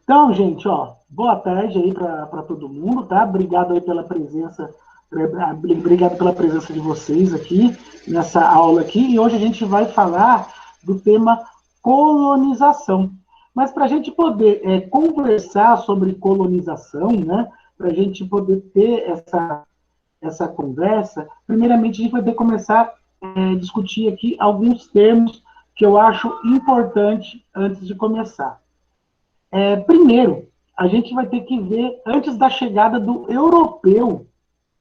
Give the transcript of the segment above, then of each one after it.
Então, gente, ó, boa tarde aí para todo mundo, tá? Obrigado aí pela presença, obrigado pela presença de vocês aqui nessa aula aqui. E hoje a gente vai falar do tema colonização. Mas para a gente poder conversar sobre colonização, né? Para a gente poder ter essa conversa, primeiramente a gente vai ter que começar a discutir aqui alguns termos que eu acho importante antes de começar. Primeiro, a gente vai ter que ver, antes da chegada do europeu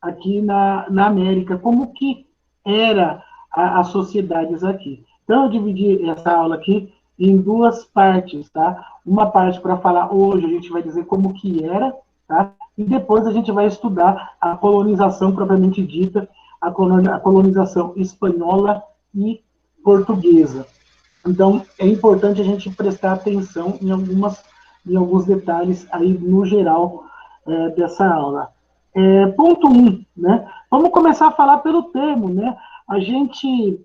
aqui na América, como que era as sociedades aqui. Então, eu dividi essa aula aqui em duas partes, tá? Uma parte para falar hoje, a gente vai dizer como que era, tá? E depois a gente vai estudar a colonização propriamente dita, a colonização espanhola e portuguesa. Então, é importante a gente prestar atenção em alguns detalhes aí no geral dessa aula. Ponto 1, né? Vamos começar a falar pelo termo, né? A gente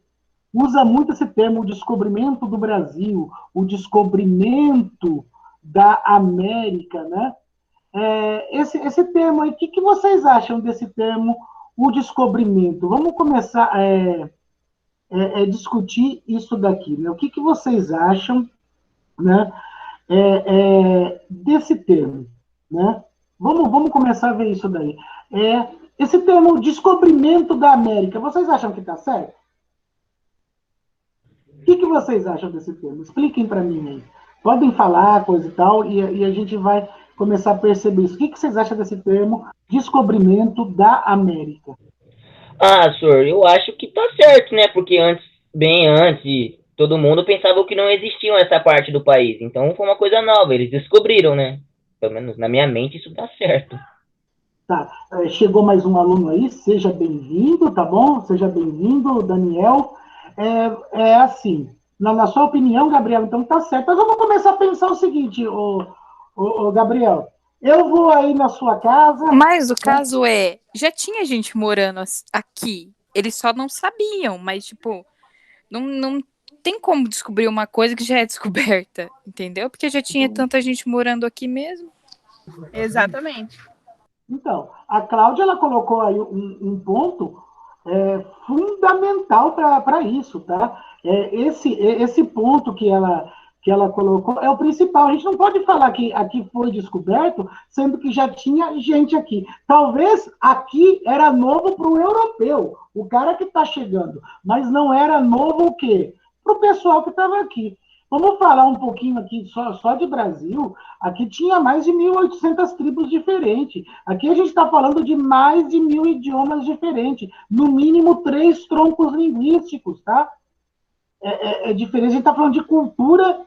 usa muito esse termo, o descobrimento do Brasil, o descobrimento da América, né? Esse termo aí, o que vocês acham desse termo, o descobrimento? Vamos começar discutir isso daqui, né? O que vocês acham, né, desse termo, né? Vamos começar a ver isso daí. Esse termo descobrimento da América, vocês acham que está certo? O que vocês acham desse termo? Expliquem para mim aí. Podem falar, coisa e tal, e a gente vai começar a perceber isso. O que vocês acham desse termo descobrimento da América? Ah, senhor, eu acho que tá certo, né? Porque antes, bem antes, todo mundo pensava que não existiam essa parte do país. Então foi uma coisa nova, eles descobriram, né? Pelo menos na minha mente isso tá certo. Tá, chegou mais um aluno aí, seja bem-vindo, tá bom? Seja bem-vindo, Daniel. Assim, na sua opinião, Gabriel, então tá certo. Mas vamos começar a pensar o seguinte, Gabriel. Eu vou aí na sua casa. Mas o Né? caso já tinha gente morando aqui. Eles só não sabiam, mas, tipo, não tem como descobrir uma coisa que já é descoberta, entendeu? Porque já tinha tanta gente morando aqui mesmo. Exatamente. Então, a Cláudia ela colocou aí um ponto fundamental para isso, tá? Esse ponto que ela colocou é o principal. A gente não pode falar que aqui foi descoberto, sendo que já tinha gente aqui. Talvez aqui era novo para o europeu, o cara que está chegando, mas não era novo o quê? Para o pessoal que estava aqui. Vamos falar um pouquinho aqui só de Brasil. Aqui tinha mais de 1.800 tribos diferentes. Aqui a gente está falando de mais de 1.000 idiomas diferentes. No mínimo 3 troncos linguísticos, tá? É diferente. A gente está falando de cultura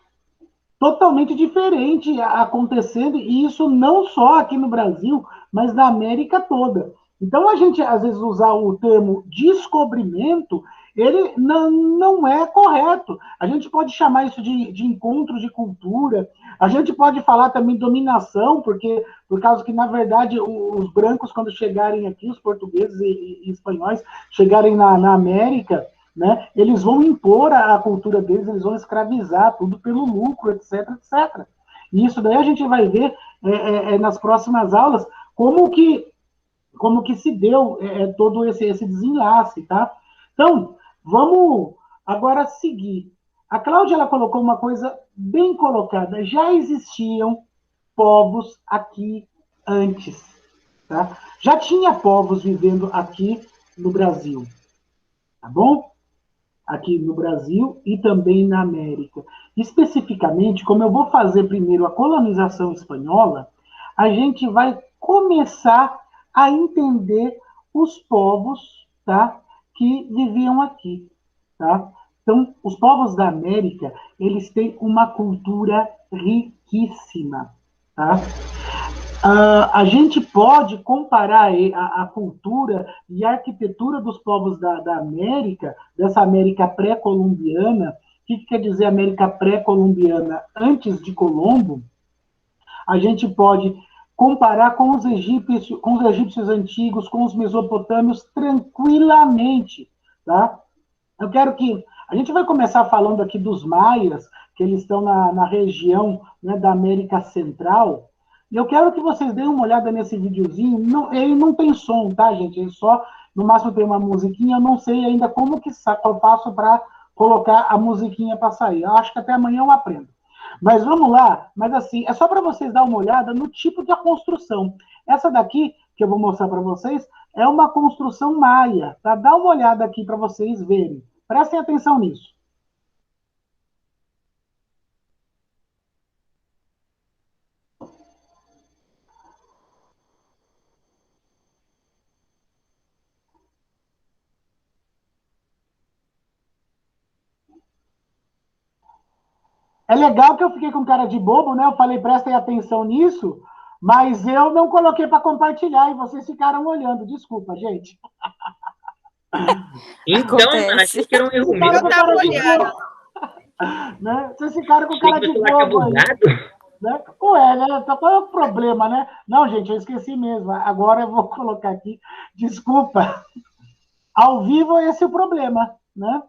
totalmente diferente acontecendo, e isso não só aqui no Brasil, mas na América toda. Então, a gente, às vezes, usar o termo descobrimento, ele não é correto. A gente pode chamar isso de encontro de cultura, a gente pode falar também dominação, porque, por causa que, na verdade, os brancos, quando chegarem aqui, os portugueses e espanhóis, chegarem na América, né? Eles vão impor a cultura deles, eles vão escravizar tudo pelo lucro, etc, etc. E isso daí a gente vai ver nas próximas aulas como que se deu todo esse desenlace, tá? Então, vamos agora seguir. A Cláudia ela colocou uma coisa bem colocada. Já existiam povos aqui antes, tá? Já tinha povos vivendo aqui no Brasil, tá bom? Aqui no Brasil e também na América. Especificamente, como eu vou fazer primeiro a colonização espanhola, a gente vai começar a entender os povos, tá, que viviam aqui, tá? Então, os povos da América, eles têm uma cultura riquíssima, tá? A gente pode comparar a cultura e a arquitetura dos povos da América, dessa América pré-colombiana. O que quer dizer América pré-colombiana? Antes de Colombo, a gente pode comparar com os egípcios antigos, com os mesopotâmios, tranquilamente. Tá? Eu quero que. A gente vai começar falando aqui dos maias, que eles estão na região, né, da América Central. E eu quero que vocês deem uma olhada nesse videozinho. Não, ele não tem som, tá, gente? Ele só, no máximo, tem uma musiquinha. Eu não sei ainda como que eu faço para colocar a musiquinha para sair. Eu acho que até amanhã eu aprendo. Mas vamos lá. Mas assim, é só para vocês dar uma olhada no tipo de construção. Essa daqui, que eu vou mostrar para vocês, é uma construção maia, tá? Dá uma olhada aqui para vocês verem. Prestem atenção nisso. É legal que eu fiquei com cara de bobo, né? Eu falei, prestem atenção nisso, mas eu não coloquei para compartilhar e vocês ficaram olhando. Desculpa, gente. Então, achei que era um erro meu. Eu tava olhando. Né? Vocês ficaram com Achei cara que de você tinha bobo aí. abusado. Né? Ué, né? Qual é o problema, né? Não, gente, eu esqueci mesmo. Agora eu vou colocar aqui. Desculpa. Ao vivo, esse é o problema, né?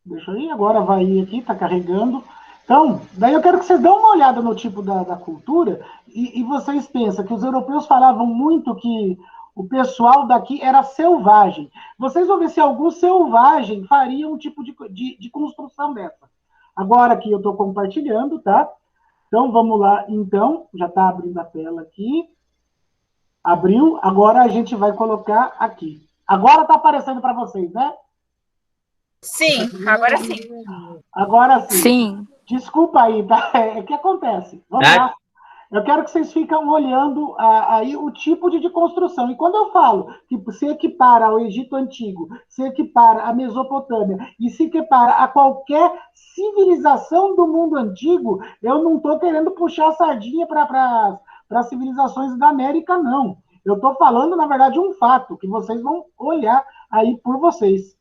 Deixa eu ir, agora vai ir aqui, tá carregando. Então, daí eu quero que vocês dêem uma olhada no tipo da cultura e vocês pensam que os europeus falavam muito que o pessoal daqui era selvagem. Vocês vão ver se algum selvagem faria um tipo de construção dessa. Agora aqui eu estou compartilhando, tá? Então, vamos lá. Então, já está abrindo a tela aqui. Abriu. Agora a gente vai colocar aqui. Agora está aparecendo para vocês, né? Sim, agora sim. Agora sim. Sim. Desculpa aí, tá? É o que acontece. Vamos lá. Eu quero que vocês fiquem olhando aí o tipo de construção. E quando eu falo que se equipara ao Egito Antigo, se equipara à Mesopotâmia e se equipara a qualquer civilização do mundo antigo, eu não estou querendo puxar a sardinha para as civilizações da América, não. Eu estou falando, na verdade, um fato que vocês vão olhar aí por vocês.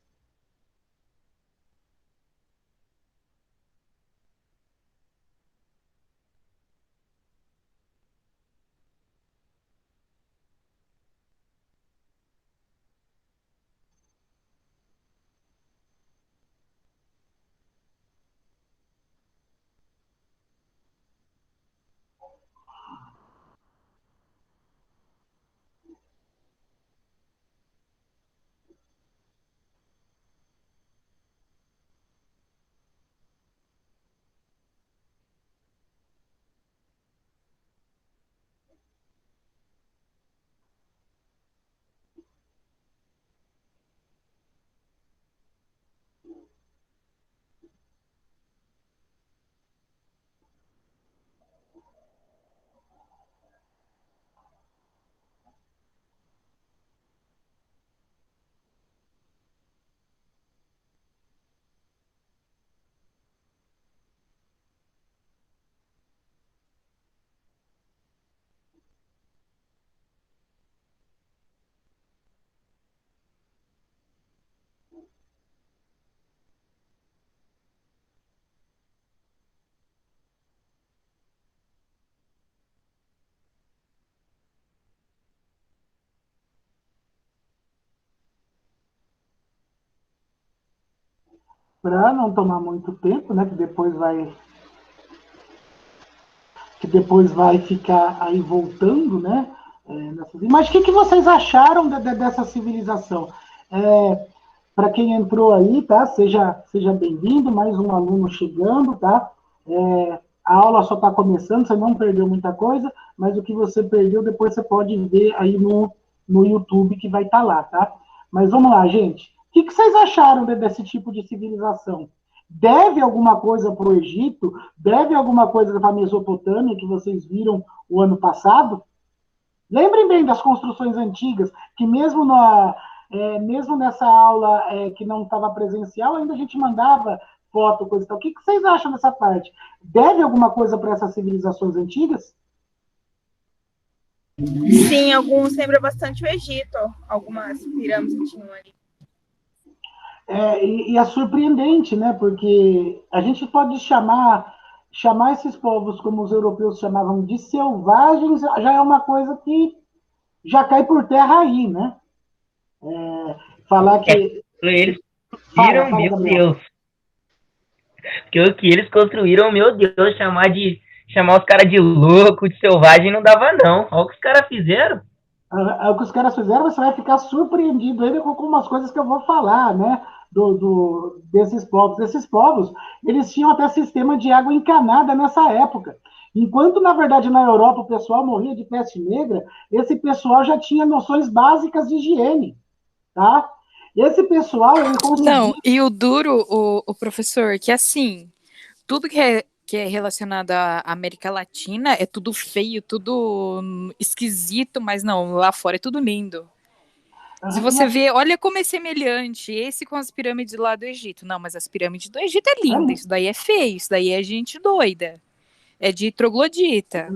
Para não tomar muito tempo, né? Que depois vai ficar aí voltando, né? Mas o que vocês acharam dessa civilização? Para quem entrou aí, tá? Seja bem-vindo, mais um aluno chegando, tá? A aula só está começando, você não perdeu muita coisa, mas o que você perdeu depois você pode ver aí no YouTube que vai estar lá, tá? Mas vamos lá, gente. O que vocês acharam desse tipo de civilização? Deve alguma coisa para o Egito? Deve alguma coisa para a Mesopotâmia que vocês viram o ano passado? Lembrem bem das construções antigas, que mesmo nessa aula que não estava presencial, ainda a gente mandava foto, coisa e tal. O que vocês acham dessa parte? Deve alguma coisa para essas civilizações antigas? Sim, alguns lembram bastante o Egito. Algumas pirâmides que tinham ali. E é surpreendente, né? Porque a gente pode chamar esses povos, como os europeus chamavam, de selvagens, já é uma coisa que já cai por terra aí, né? Falar que... Eles viram, meu Deus. Porque o que eles construíram, meu Deus, chamar os caras de louco, de selvagem, não dava não. Olha o que os caras fizeram. O que os caras fizeram, você vai ficar surpreendido ainda com algumas coisas que eu vou falar, né? Desses povos. Esses povos, eles tinham até sistema de água encanada nessa época. Enquanto, na verdade, na Europa o pessoal morria de peste negra, esse pessoal já tinha noções básicas de higiene, tá? Esse pessoal, ele conseguia... Não, e o duro, o professor, que assim, tudo que é relacionado à América Latina é tudo feio, tudo esquisito, mas não, lá fora é tudo lindo. Se você vê, olha como é semelhante esse com as pirâmides lá do Egito. Não, mas as pirâmides do Egito é linda, isso daí é feio, isso daí é gente doida. É de troglodita.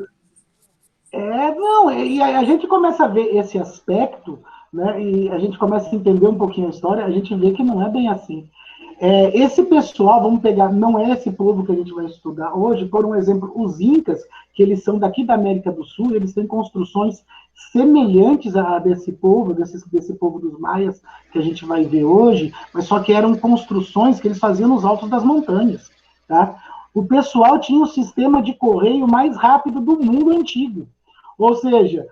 Não, e a gente começa a ver esse aspecto, né, e a gente começa a entender um pouquinho a história, a gente vê que não é bem assim. Esse pessoal, vamos pegar, não é esse povo que a gente vai estudar hoje, por um exemplo, os Incas, que eles são daqui da América do Sul, eles têm construções semelhantes a desse povo, desse povo dos Maias, que a gente vai ver hoje, mas só que eram construções que eles faziam nos altos das montanhas, tá? O pessoal tinha o sistema de correio mais rápido do mundo antigo. Ou seja,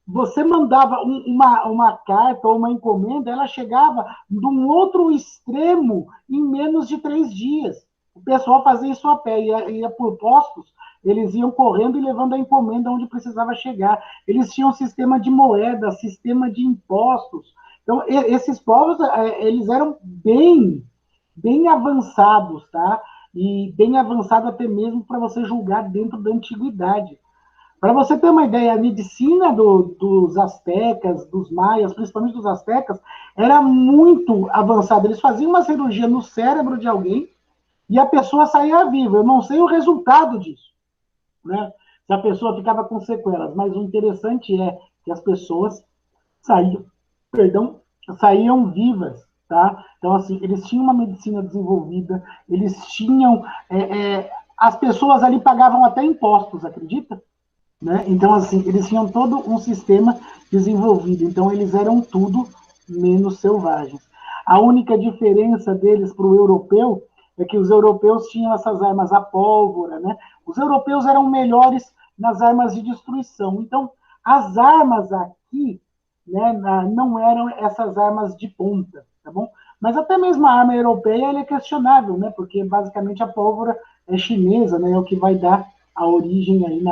você mandava uma carta ou uma encomenda, ela chegava de um outro extremo em menos de 3 dias. O pessoal fazia isso a pé, ia por postos, eles iam correndo e levando a encomenda onde precisava chegar. Eles tinham sistema de moeda, sistema de impostos. Então, esses povos, eles eram bem avançados, tá? E bem avançado até mesmo para você julgar dentro da antiguidade. Para você ter uma ideia, a medicina dos astecas, dos maias, principalmente dos astecas, era muito avançada. Eles faziam uma cirurgia no cérebro de alguém e a pessoa saía viva. Eu não sei o resultado disso, né? Se a pessoa ficava com sequelas, mas o interessante é que as pessoas saíam, perdão, saíam vivas, tá? Então, assim, eles tinham uma medicina desenvolvida, eles tinham... as pessoas ali pagavam até impostos, acredita? Né? Então, assim, eles tinham todo um sistema desenvolvido. Então, eles eram tudo menos selvagens. A única diferença deles para o europeu é que os europeus tinham essas armas à pólvora, né? Os europeus eram melhores nas armas de destruição. Então, as armas aqui, né, não eram essas armas de ponta, tá bom? Mas até mesmo a arma europeia é questionável, né? Porque basicamente a pólvora é chinesa, né? É o que vai dar a origem aí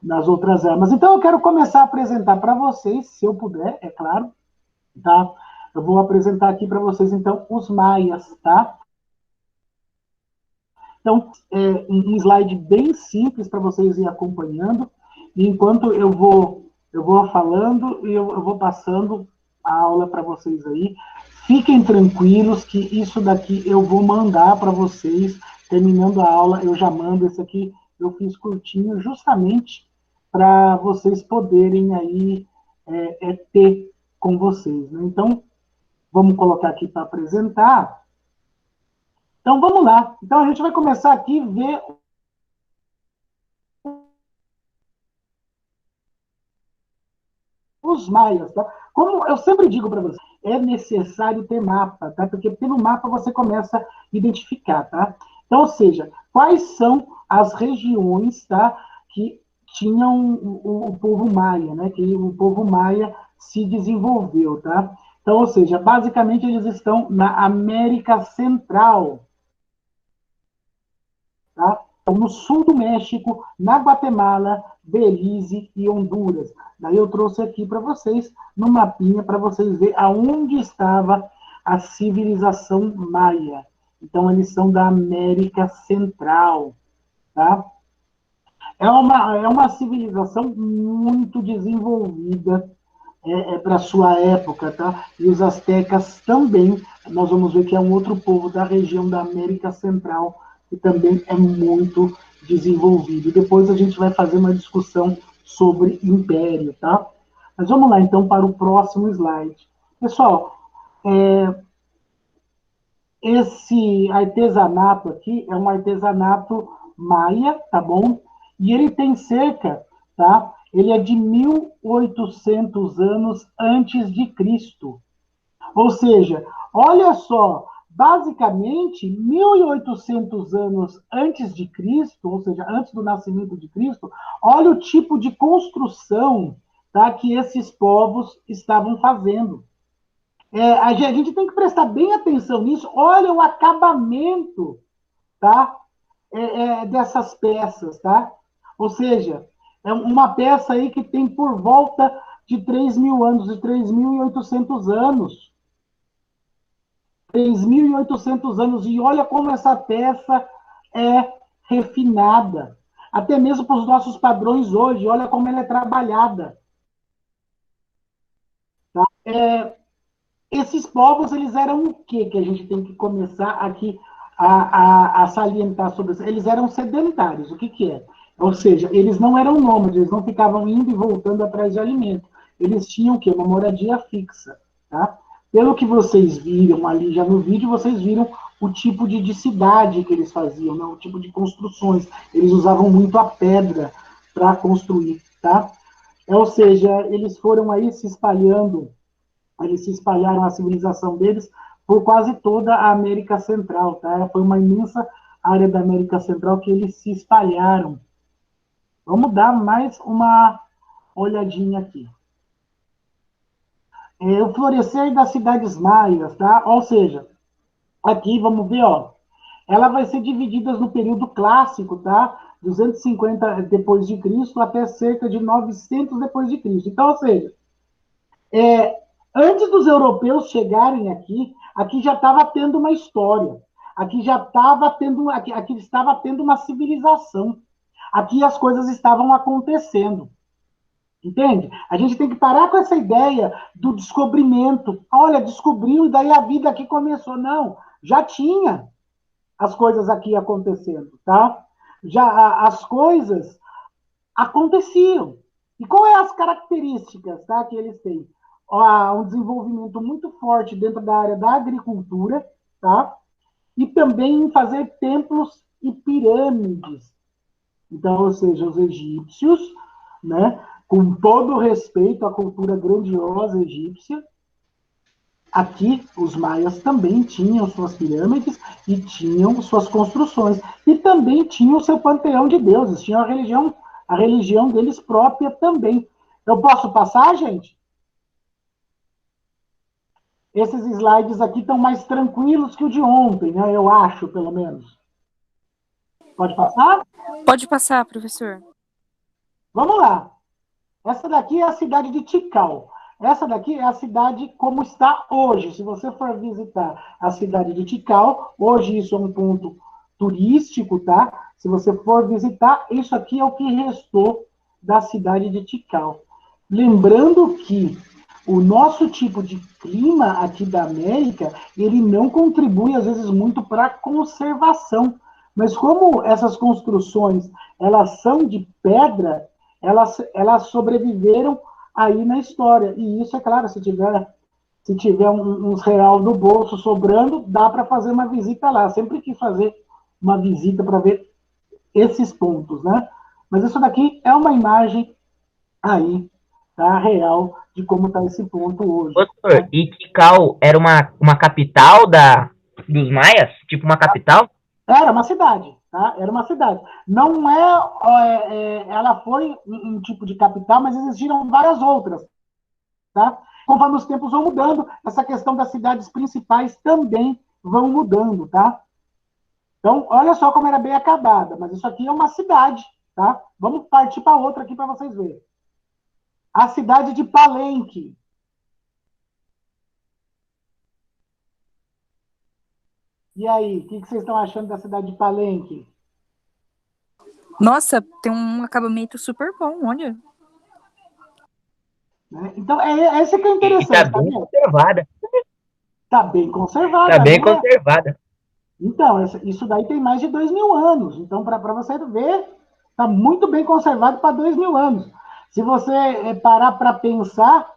nas outras armas. Então, eu quero começar a apresentar para vocês, se eu puder, é claro, tá? Eu vou apresentar aqui para vocês, então, os maias, tá? Então, um slide bem simples para vocês irem acompanhando, e enquanto eu vou falando e eu vou passando a aula para vocês aí. Fiquem tranquilos que isso daqui eu vou mandar para vocês, terminando a aula, eu já mando. Esse aqui eu fiz curtinho justamente para vocês poderem aí ter com vocês, né? Então, vamos colocar aqui para apresentar. Então, vamos lá. Então, a gente vai começar aqui a ver os maias, tá? Como eu sempre digo para vocês, é necessário ter mapa, tá? Porque pelo mapa você começa a identificar, tá? Então, ou seja, quais são as regiões, tá, que tinham o povo maia, né? Que o povo maia se desenvolveu, tá? Então, ou seja, basicamente eles estão na América Central, tá? Então, no sul do México, na Guatemala, Belize e Honduras. Daí eu trouxe aqui para vocês, no mapinha, para vocês verem aonde estava a civilização maia. Então, eles são da América Central, tá? É uma civilização muito desenvolvida para sua época, tá? E os astecas também, nós vamos ver que é um outro povo da região da América Central, que também é muito desenvolvido. E depois a gente vai fazer uma discussão sobre império, tá? Mas vamos lá, então, para o próximo slide. Pessoal, esse artesanato aqui é um artesanato maia, tá bom? E ele tem cerca, tá? Ele é de 1800 anos antes de Cristo. Ou seja, olha só, basicamente, 1.800 anos antes de Cristo, ou seja, antes do nascimento de Cristo, olha o tipo de construção, tá, que esses povos estavam fazendo. A gente tem que prestar bem atenção nisso. Olha o acabamento, tá, dessas peças, tá? Ou seja, é uma peça aí que tem por volta de 3.000 anos, de 3.800 anos. 3.800 anos, e olha como essa peça é refinada. Até mesmo para os nossos padrões hoje, olha como ela é trabalhada. Tá? Esses povos, eles eram o quê que a gente tem que começar aqui a salientar sobre isso? Eles eram sedentários, o que é? Ou seja, eles não eram nômades, eles não ficavam indo e voltando atrás de alimento. Eles tinham o quê? Uma moradia fixa, tá? Pelo que vocês viram ali já no vídeo, vocês viram o tipo de cidade que eles faziam, né? O tipo de construções. Eles usavam muito a pedra para construir, tá? Ou seja, eles foram aí se espalhando, eles se espalharam a civilização deles por quase toda a América Central, tá? Foi uma imensa área da América Central que eles se espalharam. Vamos dar mais uma olhadinha aqui. O florescer das cidades maias, tá? Ou seja, aqui vamos ver, ó, ela vai ser dividida no período clássico, tá? 250 depois de Cristo até cerca de 900 depois de Cristo. Então, ou seja, antes dos europeus chegarem aqui já estava tendo uma história. Aqui já estava tendo, aqui estava tendo uma civilização. Aqui as coisas estavam acontecendo. Entende? A gente tem que parar com essa ideia do descobrimento. Olha, descobriu e daí a vida aqui começou. Não, já tinha as coisas aqui acontecendo, tá? Já as coisas aconteciam. E qual é as características, tá, que eles têm? Um desenvolvimento muito forte dentro da área da agricultura, tá? E também em fazer templos e pirâmides. Então, ou seja, os egípcios, né, com todo respeito à cultura grandiosa egípcia, aqui os maias também tinham suas pirâmides e tinham suas construções. E também tinham o seu panteão de deuses, tinham a religião deles própria também. Eu posso passar, gente? Esses slides aqui estão mais tranquilos que o de ontem, né? Eu acho, pelo menos. Pode passar? Pode passar, professor. Vamos lá. Essa daqui é a cidade de Tikal. Essa daqui é a cidade como está hoje. Se você for visitar a cidade de Tikal, hoje isso é um ponto turístico, tá? Se você for visitar, isso aqui é o que restou da cidade de Tikal. Lembrando que o nosso tipo de clima aqui da América, ele não contribui, às vezes, muito para a conservação. Mas como essas construções, elas são de pedra, elas sobreviveram aí na história. E isso, é claro, se tiver uns real no bolso sobrando, dá para fazer uma visita lá. Sempre quis fazer uma visita para ver esses pontos, né? Mas isso daqui é uma imagem aí, tá, real, de como está esse ponto hoje. Professor, e Tikal era uma capital dos maias? Tipo uma capital? Era uma cidade, tá? Era uma cidade. Não ela foi um tipo de capital, mas existiram várias outras, tá? Conforme os tempos vão mudando, essa questão das cidades principais também vão mudando, tá? Então, olha só como era bem acabada, mas isso aqui é uma cidade, tá? Vamos partir para outra aqui para vocês verem. A cidade de Palenque. E aí, o que vocês estão achando da cidade de Palenque? Nossa, tem um acabamento super bom, olha. Né? Então, esse que é interessante. E tá bem conservada. Tá bem conservada. Tá bem né? conservada. Então, isso daí tem mais de 2.000 anos. Então, para você ver, está muito bem conservado para 2.000 anos. Se você parar para pensar,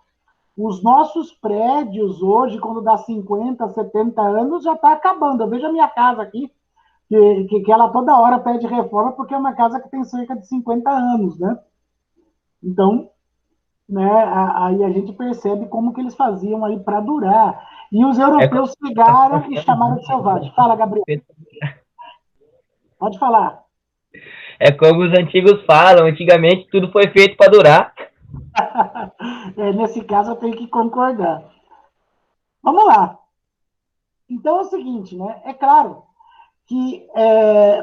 os nossos prédios hoje, quando dá 50, 70 anos, já está acabando. Eu vejo a minha casa aqui, que ela toda hora pede reforma, porque é uma casa que tem cerca de 50 anos, né? Então, né? Aí a gente percebe como que eles faziam aí para durar. E os É como europeus chegaram e chamaram de selvagem. Fala, Gabriel, pode falar. é como os antigos falam, antigamente tudo foi feito para durar. Nesse caso, eu tenho que concordar. Vamos lá. Então é o seguinte, né? É claro que,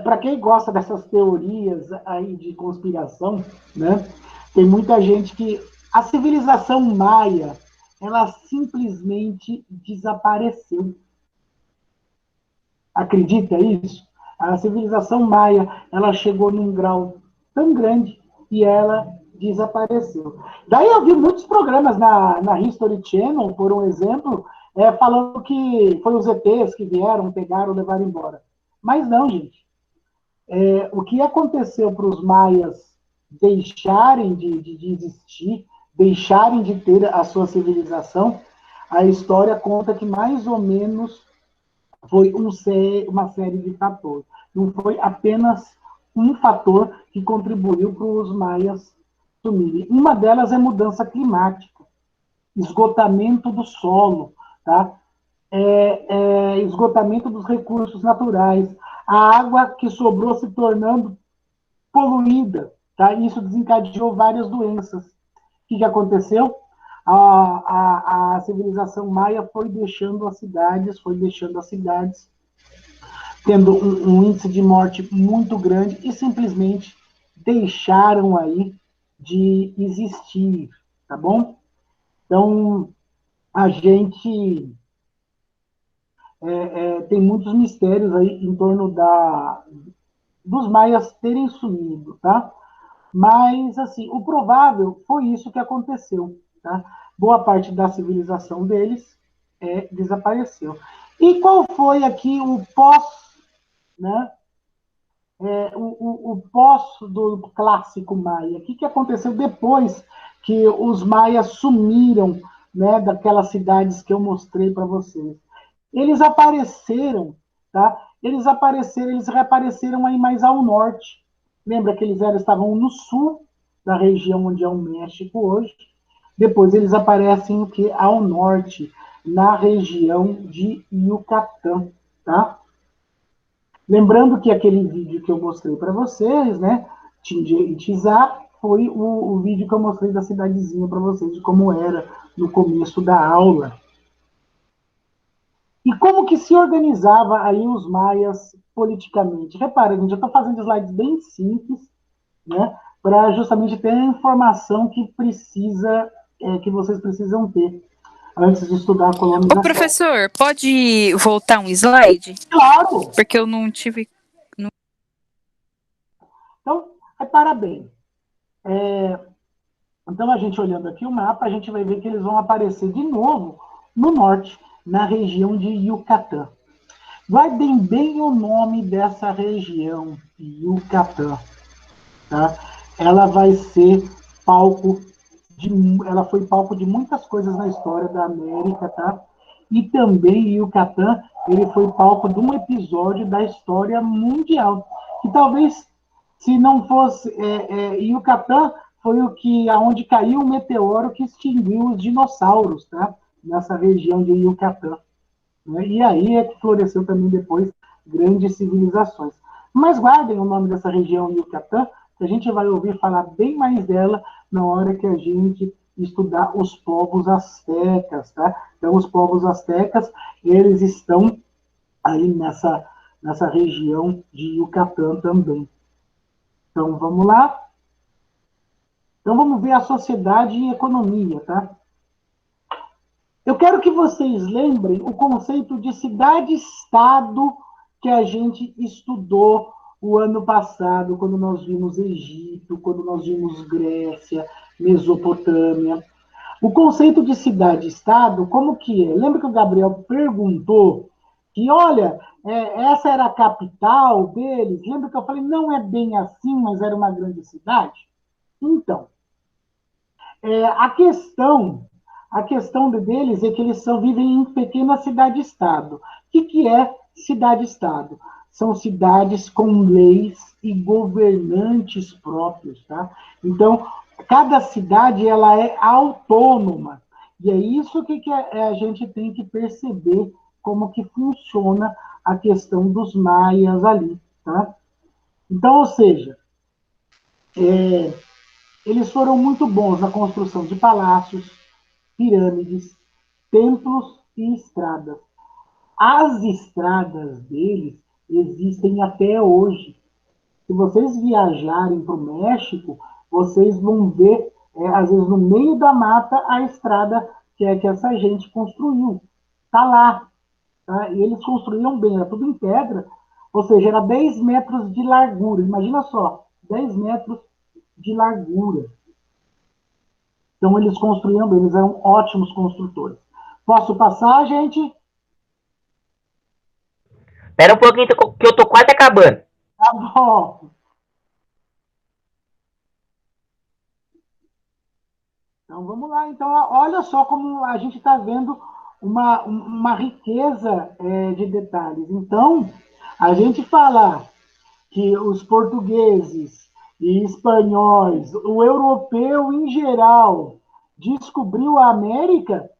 para quem gosta dessas teorias aí de conspiração, né? Tem muita gente que a civilização maia, ela simplesmente desapareceu. Acredita isso? A civilização maia, ela chegou num grau tão grande e ela desapareceu. Daí eu vi muitos programas na History Channel, por um exemplo, falando que foi os ETs que vieram, pegaram, levaram embora. Mas não, gente. O que aconteceu para os maias deixarem de existir, deixarem de ter a sua civilização, a história conta que mais ou menos foi uma série de fatores. Não foi apenas um fator que contribuiu para os maias sumirem. Uma delas é mudança climática, esgotamento do solo, tá? Esgotamento dos recursos naturais, a água que sobrou se tornando poluída, tá? Isso desencadeou várias doenças. O que aconteceu? A civilização maia foi deixando as cidades, tendo um índice de morte muito grande e simplesmente deixaram aí de existir, tá bom? Então, a gente tem muitos mistérios aí em torno dos maias terem sumido, tá? Mas, assim, o provável foi isso que aconteceu, tá? Boa parte da civilização deles desapareceu. E qual foi aqui o pós, né? O pós do clássico maia? O que aconteceu depois que os maias sumiram, né, daquelas cidades que eu mostrei para vocês? Eles apareceram, tá? Eles reapareceram aí mais ao norte. Lembra que estavam no sul da região onde é o México hoje. Depois eles aparecem o que? Ao norte, na região de Yucatán, tá? Lembrando que aquele vídeo que eu mostrei para vocês, né, Tizá, foi o vídeo que eu mostrei da cidadezinha para vocês, de como era no começo da aula. E como que se organizava aí os maias politicamente? Repara, gente, eu estou fazendo slides bem simples, né, para justamente ter a informação que vocês precisam ter antes de estudar a Ô, colonização. professor, pode voltar um slide? Claro! Porque eu não tive. Então, repara bem. Então, a gente olhando aqui o mapa, a gente vai ver que eles vão aparecer de novo no norte, na região de Yucatán. Guardem bem o nome dessa região, Yucatán. Tá? Ela vai ser palco ela foi palco de muitas coisas na história da América, tá? E também Yucatán, ele foi palco de um episódio da história mundial, que talvez, se não fosse Yucatán, foi aonde caiu o meteoro que extinguiu os dinossauros, tá? Nessa região de Yucatán. Né? E aí é que floresceu também depois grandes civilizações. Mas guardem o nome dessa região Yucatán, que a gente vai ouvir falar bem mais dela na hora que a gente estudar os povos astecas, tá? Então, os povos astecas, eles estão aí nessa região de Yucatán também. Então, vamos lá. Então, vamos ver a sociedade e economia, tá? Eu quero que vocês lembrem o conceito de cidade-estado que a gente estudou o ano passado, quando nós vimos Egito, quando nós vimos Grécia, Mesopotâmia. O conceito de cidade-estado, como que é? Lembra que o Gabriel perguntou que, olha, essa era a capital deles? Lembra que eu falei, não é bem assim, mas era uma grande cidade? Então, a questão deles é que eles vivem em pequena cidade-estado. O que é cidade-estado? São cidades com leis e governantes próprios, tá? Então, cada cidade ela é autônoma. E é isso que a gente tem que perceber como que funciona a questão dos maias ali, tá? Então, ou seja, eles foram muito bons na construção de palácios, pirâmides, templos e estradas. As estradas deles existem até hoje. Se vocês viajarem para o México, vocês vão ver, às vezes, no meio da mata, a estrada que essa gente construiu. Está lá. Tá? E eles construíram bem, era tudo em pedra, ou seja, era 10 metros de largura. Imagina só, 10 metros de largura. Então, eles construíam bem, eles eram ótimos construtores. Posso passar, gente? Espera um pouquinho que eu tô quase acabando. Tá bom. Então, vamos lá. Então, olha só como a gente está vendo uma riqueza de detalhes. Então, a gente fala que os portugueses e espanhóis, o europeu em geral, descobriu a América,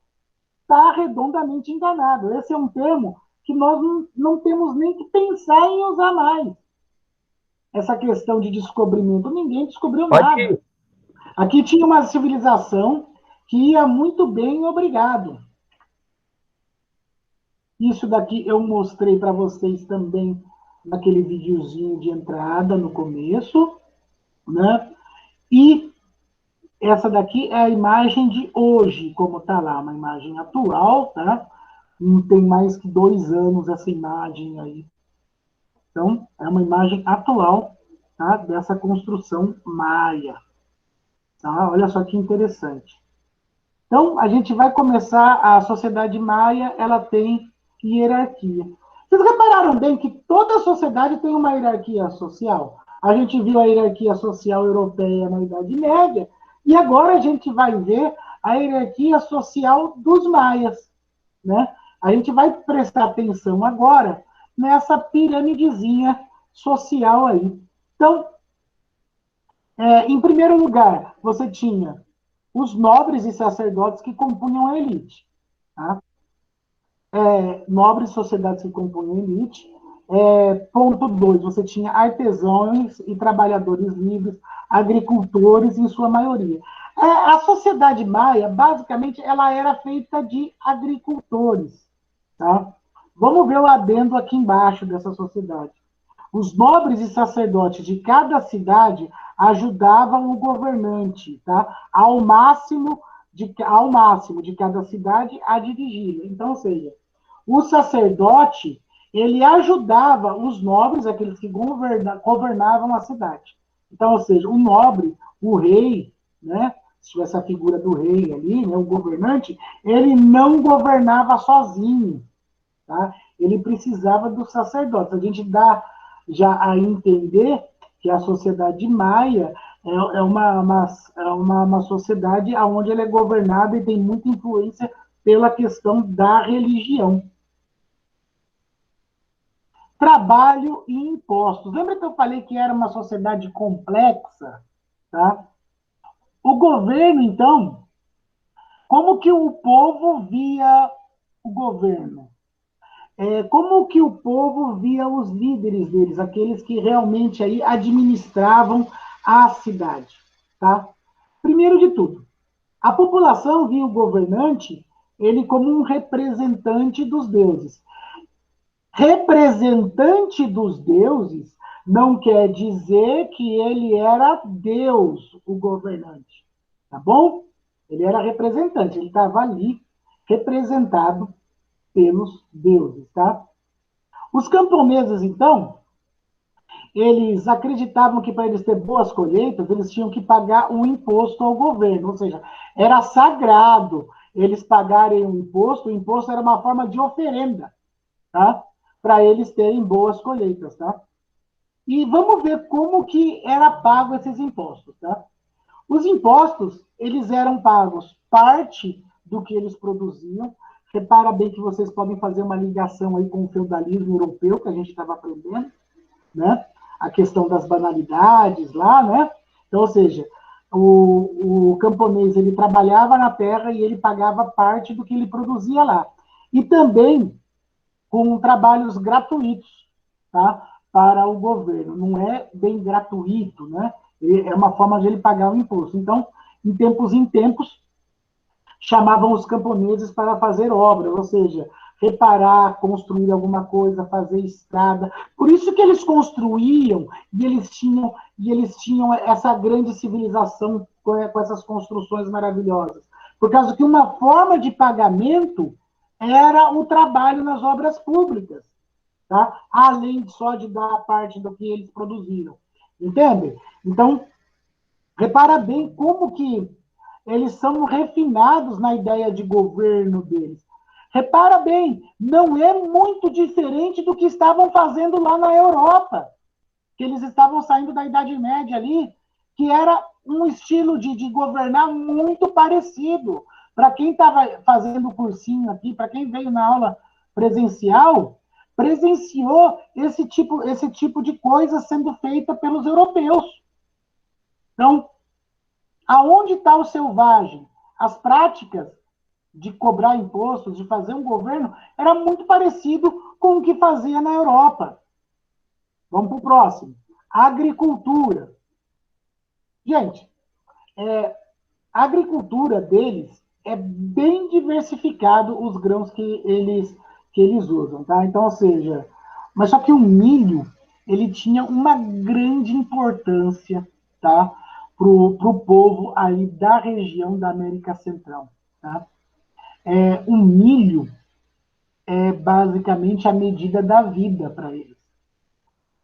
está redondamente enganado. Esse é um termo que nós não temos nem que pensar em usar mais. Essa questão de descobrimento, ninguém descobriu Pode nada. ir. Aqui tinha uma civilização que ia muito bem, obrigado. Isso daqui eu mostrei para vocês também naquele videozinho de entrada no começo, né? E essa daqui é a imagem de hoje, como está lá, uma imagem atual, tá? Não tem mais que 2 anos essa imagem aí. Então, é uma imagem atual, tá? Dessa construção maia. Tá? Olha só que interessante. Então, a gente vai começar, a sociedade maia, ela tem hierarquia. Vocês repararam bem que toda sociedade tem uma hierarquia social? A gente viu a hierarquia social europeia na Idade Média, e agora a gente vai ver a hierarquia social dos maias, né? A gente vai prestar atenção agora nessa piramidezinha social aí. Então, em primeiro lugar, você tinha os nobres e sacerdotes que compunham a elite. Tá? Nobres sociedades que compunham a elite. Ponto 2, você tinha artesãos e trabalhadores livres, agricultores em sua maioria. A sociedade maia, basicamente, ela era feita de agricultores. Tá? Vamos ver o adendo aqui embaixo dessa sociedade. Os nobres e sacerdotes de cada cidade ajudavam o governante, tá? Ao máximo de cada cidade a dirigi-la. Então, ou seja, o sacerdote, ele ajudava os nobres, aqueles que governavam a cidade. Então, ou seja, o nobre, o rei, né? Se tivesse a figura do rei ali, né, o governante, ele não governava sozinho, tá? Ele precisava dos sacerdotes. A gente dá já a entender que a sociedade maia é uma sociedade onde ela é governada e tem muita influência pela questão da religião. Trabalho e impostos. Lembra que eu falei que era uma sociedade complexa? Tá? O governo, então, como que o povo via o governo? Como que o povo via os líderes deles, aqueles que realmente aí administravam a cidade, tá? Primeiro de tudo, a população via o governante ele como um representante dos deuses. Representante dos deuses não quer dizer que ele era Deus, o governante, tá bom? Ele era representante, ele estava ali representado pelos deuses, tá? Os camponeses, então, eles acreditavam que para eles ter boas colheitas, eles tinham que pagar um imposto ao governo, ou seja, era sagrado eles pagarem um imposto, o imposto era uma forma de oferenda, tá? Para eles terem boas colheitas, tá? E vamos ver como que era pago esses impostos, tá? Os impostos, eles eram pagos parte do que eles produziam. Repara bem que vocês podem fazer uma ligação aí com o feudalismo europeu, que a gente estava aprendendo, né? A questão das banalidades lá, né? Então, ou seja, o camponês ele trabalhava na terra e ele pagava parte do que ele produzia lá. E também com trabalhos gratuitos, tá? Para o governo. Não é bem gratuito, né? É uma forma de ele pagar o imposto. Então, em tempos, chamavam os camponeses para fazer obras, ou seja, reparar, construir alguma coisa, fazer estrada. Por isso que eles construíam e eles tinham essa grande civilização com essas construções maravilhosas. Por causa que uma forma de pagamento era o trabalho nas obras públicas, tá? Além só de dar a parte do que eles produziram. Entende? Então, repara bem como que eles são refinados na ideia de governo deles. Repara bem, não é muito diferente do que estavam fazendo lá na Europa, que eles estavam saindo da Idade Média ali, que era um estilo de governar muito parecido. Para quem estava fazendo o cursinho aqui, para quem veio na aula presencial, presenciou esse tipo de coisa sendo feita pelos europeus. Então, aonde está o selvagem? As práticas de cobrar impostos, de fazer um governo, era muito parecido com o que fazia na Europa. Vamos para o próximo. Agricultura. Gente, a agricultura deles é bem diversificado os grãos que eles usam, tá? Então, ou seja, mas só que o milho, ele tinha uma grande importância, tá? Pro povo aí da região da América Central, tá? O milho é basicamente a medida da vida para eles.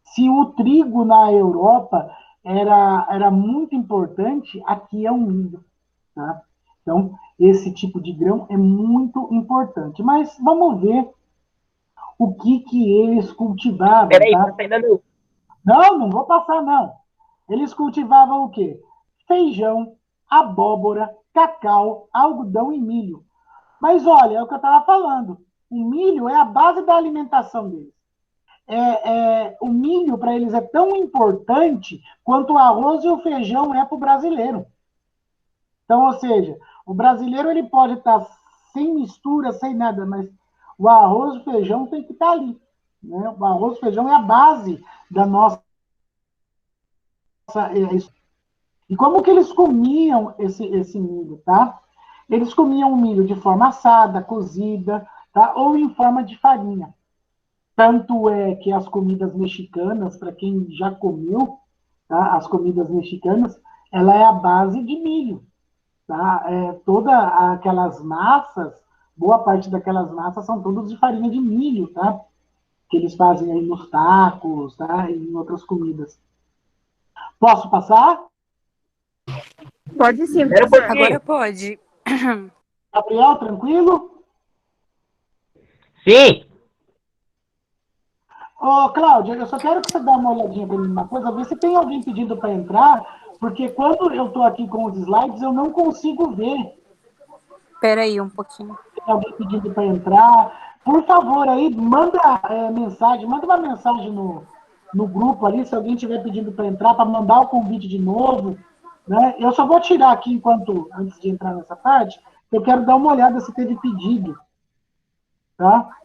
Se o trigo na Europa era muito importante, aqui é o milho. Tá? Então, esse tipo de grão é muito importante. Mas vamos ver o que eles cultivavam. Peraí, Tá? tá saindo. Não, não vou passar, não. Eles cultivavam o quê? Feijão, abóbora, cacau, algodão e milho. Mas olha, é o que eu estava falando. O milho é a base da alimentação deles. O milho para eles é tão importante quanto o arroz e o feijão é para o brasileiro. Então, ou seja, o brasileiro ele pode estar sem mistura, sem nada, mas o arroz e o feijão tem que estar ali. Né? O arroz e o feijão é a base da nossa. E como que eles comiam esse milho, tá? Eles comiam o milho de forma assada, cozida, tá? Ou em forma de farinha. Tanto é que as comidas mexicanas, para quem já comeu, tá? As comidas mexicanas, ela é a base de milho. Tá? Toda aquelas massas, boa parte daquelas massas são todas de farinha de milho, tá? Que eles fazem aí nos tacos, tá? E em outras comidas. Posso passar? Pode sim, Espera um professor. pouquinho. Agora pode. Gabriel, tranquilo? Sim, Ô, Cláudia, eu só quero que você dê uma olhadinha para mim numa coisa, ver se tem alguém pedindo para entrar, porque quando eu estou aqui com os slides, eu não consigo ver. Espera aí um pouquinho. Tem alguém pedindo para entrar. Por favor, aí, manda mensagem, manda uma mensagem no grupo ali, se alguém estiver pedindo para entrar, para mandar o convite de novo. Né? Eu só vou tirar aqui antes de entrar nessa parte, eu quero dar uma olhada se teve pedido. Tá?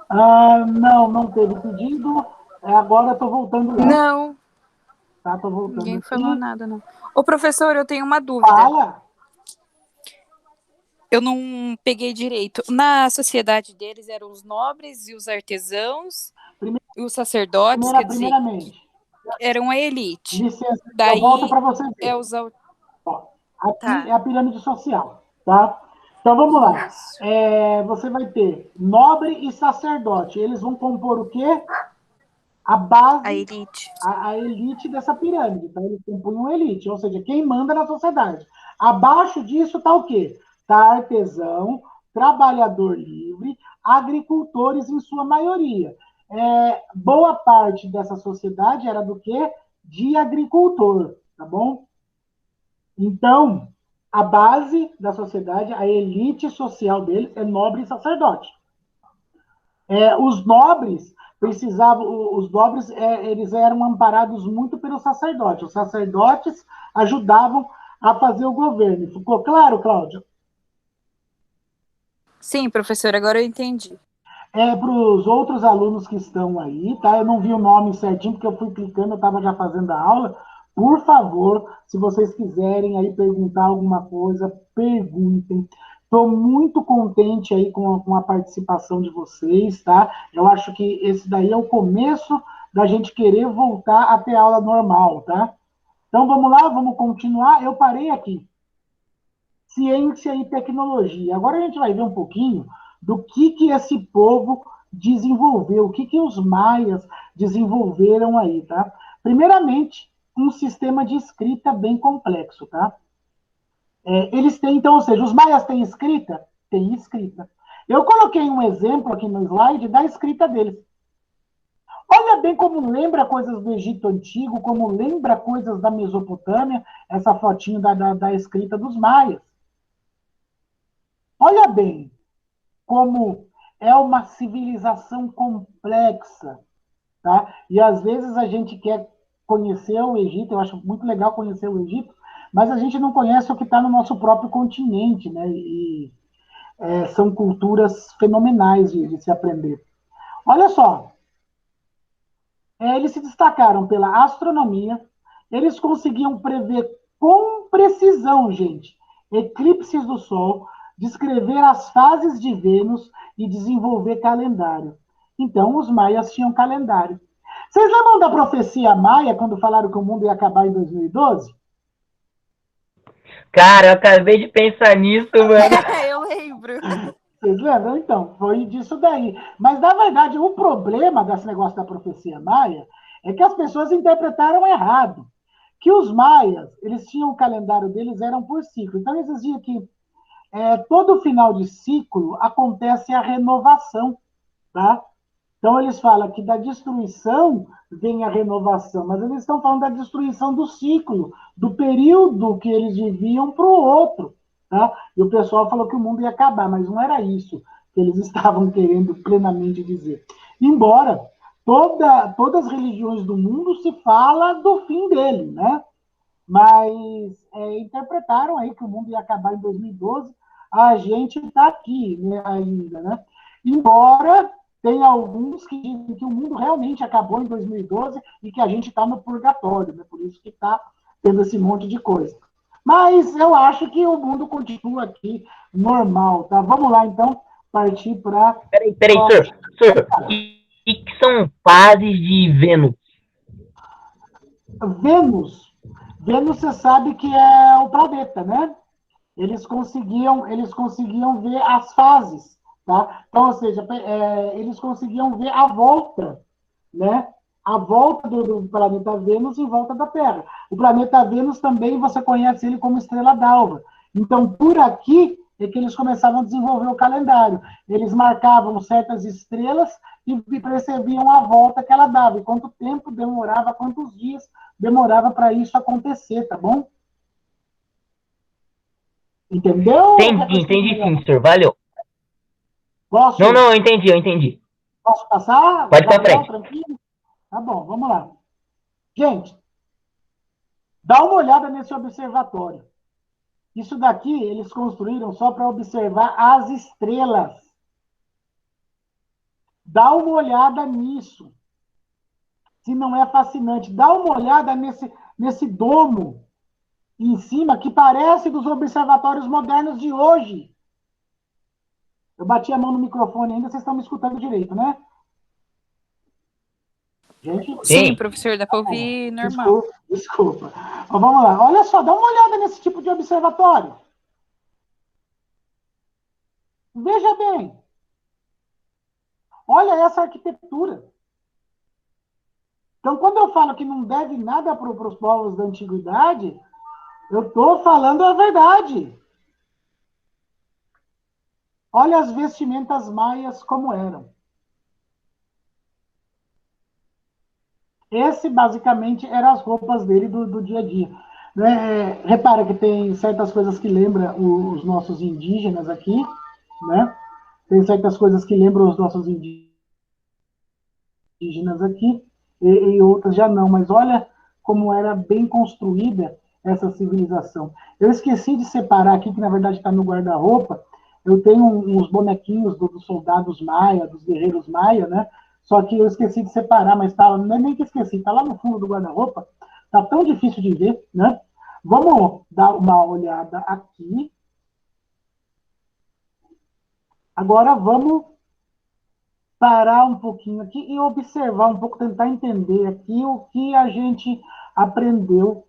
Não teve pedido. Agora estou voltando lá. Não, Tá? Tô voltando ninguém aqui. falou nada, não. Ô, professor, eu tenho uma dúvida. Fala. Eu não peguei direito. Na sociedade deles eram os nobres e os artesãos e os sacerdotes, quer dizer, Primeiramente, eram a elite. licença, Daí eu volto para você ver. Aqui Tá. é a pirâmide social, tá? Então vamos lá. Isso. Você vai ter nobre e sacerdote. Eles vão compor o quê? A base, A elite. a elite dessa pirâmide. Então eles compõem uma elite, ou seja, quem manda na sociedade. Abaixo disso está o quê? Está artesão, trabalhador livre, agricultores em sua maioria. Boa parte dessa sociedade era do quê? De agricultor, tá bom? Então, a base da sociedade, a elite social deles é nobre e sacerdote. Os nobres os nobres, eles eram amparados muito pelos sacerdotes. Os sacerdotes ajudavam a fazer o governo. Ficou claro, Cláudio? Sim, professor, agora eu entendi. Para os outros alunos que estão aí, tá? Eu não vi o nome certinho, porque eu fui clicando, eu estava já fazendo a aula. Por favor, se vocês quiserem aí perguntar alguma coisa, perguntem. Estou muito contente aí com a participação de vocês, tá? Eu acho que esse daí é o começo da gente querer voltar a ter aula normal, tá? Então vamos lá, vamos continuar. Eu parei aqui. Ciência e tecnologia. Agora a gente vai ver um pouquinho do que esse povo desenvolveu, o que os maias desenvolveram aí, tá? Primeiramente, um sistema de escrita bem complexo, tá? Eles têm, então, ou seja, os maias têm escrita? Tem escrita. Eu coloquei um exemplo aqui no slide da escrita deles. Olha bem como lembra coisas do Egito Antigo, como lembra coisas da Mesopotâmia, essa fotinho da escrita dos maias. Olha bem como é uma civilização complexa, tá? E às vezes a gente quer conhecer o Egito, eu acho muito legal conhecer o Egito, mas a gente não conhece o que está no nosso próprio continente, né? E são culturas fenomenais de se aprender. Olha só, eles se destacaram pela astronomia, eles conseguiam prever com precisão, gente, eclipses do Sol, descrever as fases de Vênus e desenvolver calendário. Então, os maias tinham calendário. Vocês lembram da profecia maia, quando falaram que o mundo ia acabar em 2012? Cara, eu acabei de pensar nisso, mano. Eu lembro. Vocês lembram? Então, foi disso daí. Mas, na verdade, o problema desse negócio da profecia maia é que as pessoas interpretaram errado. Que os maias, eles tinham o calendário deles, eram por ciclo. Então, eles diziam que todo final de ciclo acontece a renovação, tá? Então, eles falam que da destruição vem a renovação, mas eles estão falando da destruição do ciclo, do período que eles viviam para o outro, tá? E o pessoal falou que o mundo ia acabar, mas não era isso que eles estavam querendo plenamente dizer. Embora todas as religiões do mundo se fala do fim dele, né? Mas interpretaram aí que o mundo ia acabar em 2012, a gente está aqui, né, ainda, né? Embora tem alguns que dizem que o mundo realmente acabou em 2012 e que a gente está no purgatório, né? Por isso que está tendo esse monte de coisa. Mas eu acho que o mundo continua aqui normal, tá? Vamos lá, então, partir para... Peraí, senhor. E que são fases de Vênus? Vênus. Vênus, você sabe que é o planeta, né? Eles conseguiam ver as fases, tá? Então, ou seja, eles conseguiam ver a volta, né? A volta do planeta Vênus em volta da Terra. O planeta Vênus também você conhece ele como estrela d'alva. Então, por aqui é que eles começavam a desenvolver o calendário. Eles marcavam certas estrelas e percebiam a volta que ela dava, e quanto tempo demorava, quantos dias demorava para isso acontecer, tá bom? Entendeu? Entendi sim, senhor. Valeu. Posso, Não, eu entendi. posso passar, Pode ir pra Gabriel, frente. tranquilo? Tá bom, vamos lá. Gente, dá uma olhada nesse observatório. Isso daqui eles construíram só para observar as estrelas. Dá uma olhada nisso. Se não é fascinante, dá uma olhada nesse domo em cima que parece dos observatórios modernos de hoje. Eu bati a mão no microfone ainda, vocês estão me escutando direito, né? Gente? Sim, professor, dá para ouvir normal. Desculpa. Mas vamos lá. Olha só, dá uma olhada nesse tipo de observatório. Veja bem. Olha essa arquitetura. Então, quando eu falo que não deve nada para os povos da antiguidade, eu estou falando a verdade. Olha as vestimentas maias como eram. Esse, basicamente, eram as roupas dele do dia a dia. Né? Repara que tem certas coisas que lembram os nossos indígenas aqui, né? Tem certas coisas que lembram os nossos indígenas. indígenas aqui, e outras já não, mas olha como era bem construída essa civilização. Eu esqueci de separar aqui, que na verdade está no guarda-roupa, eu tenho uns bonequinhos dos soldados maia, dos guerreiros maia, né? Só que eu esqueci de separar, mas tá, não é nem que esqueci, está lá no fundo do guarda-roupa, tá tão difícil de ver, né? Vamos dar uma olhada aqui. Agora vamos parar um pouquinho aqui e observar um pouco, tentar entender aqui o que a gente aprendeu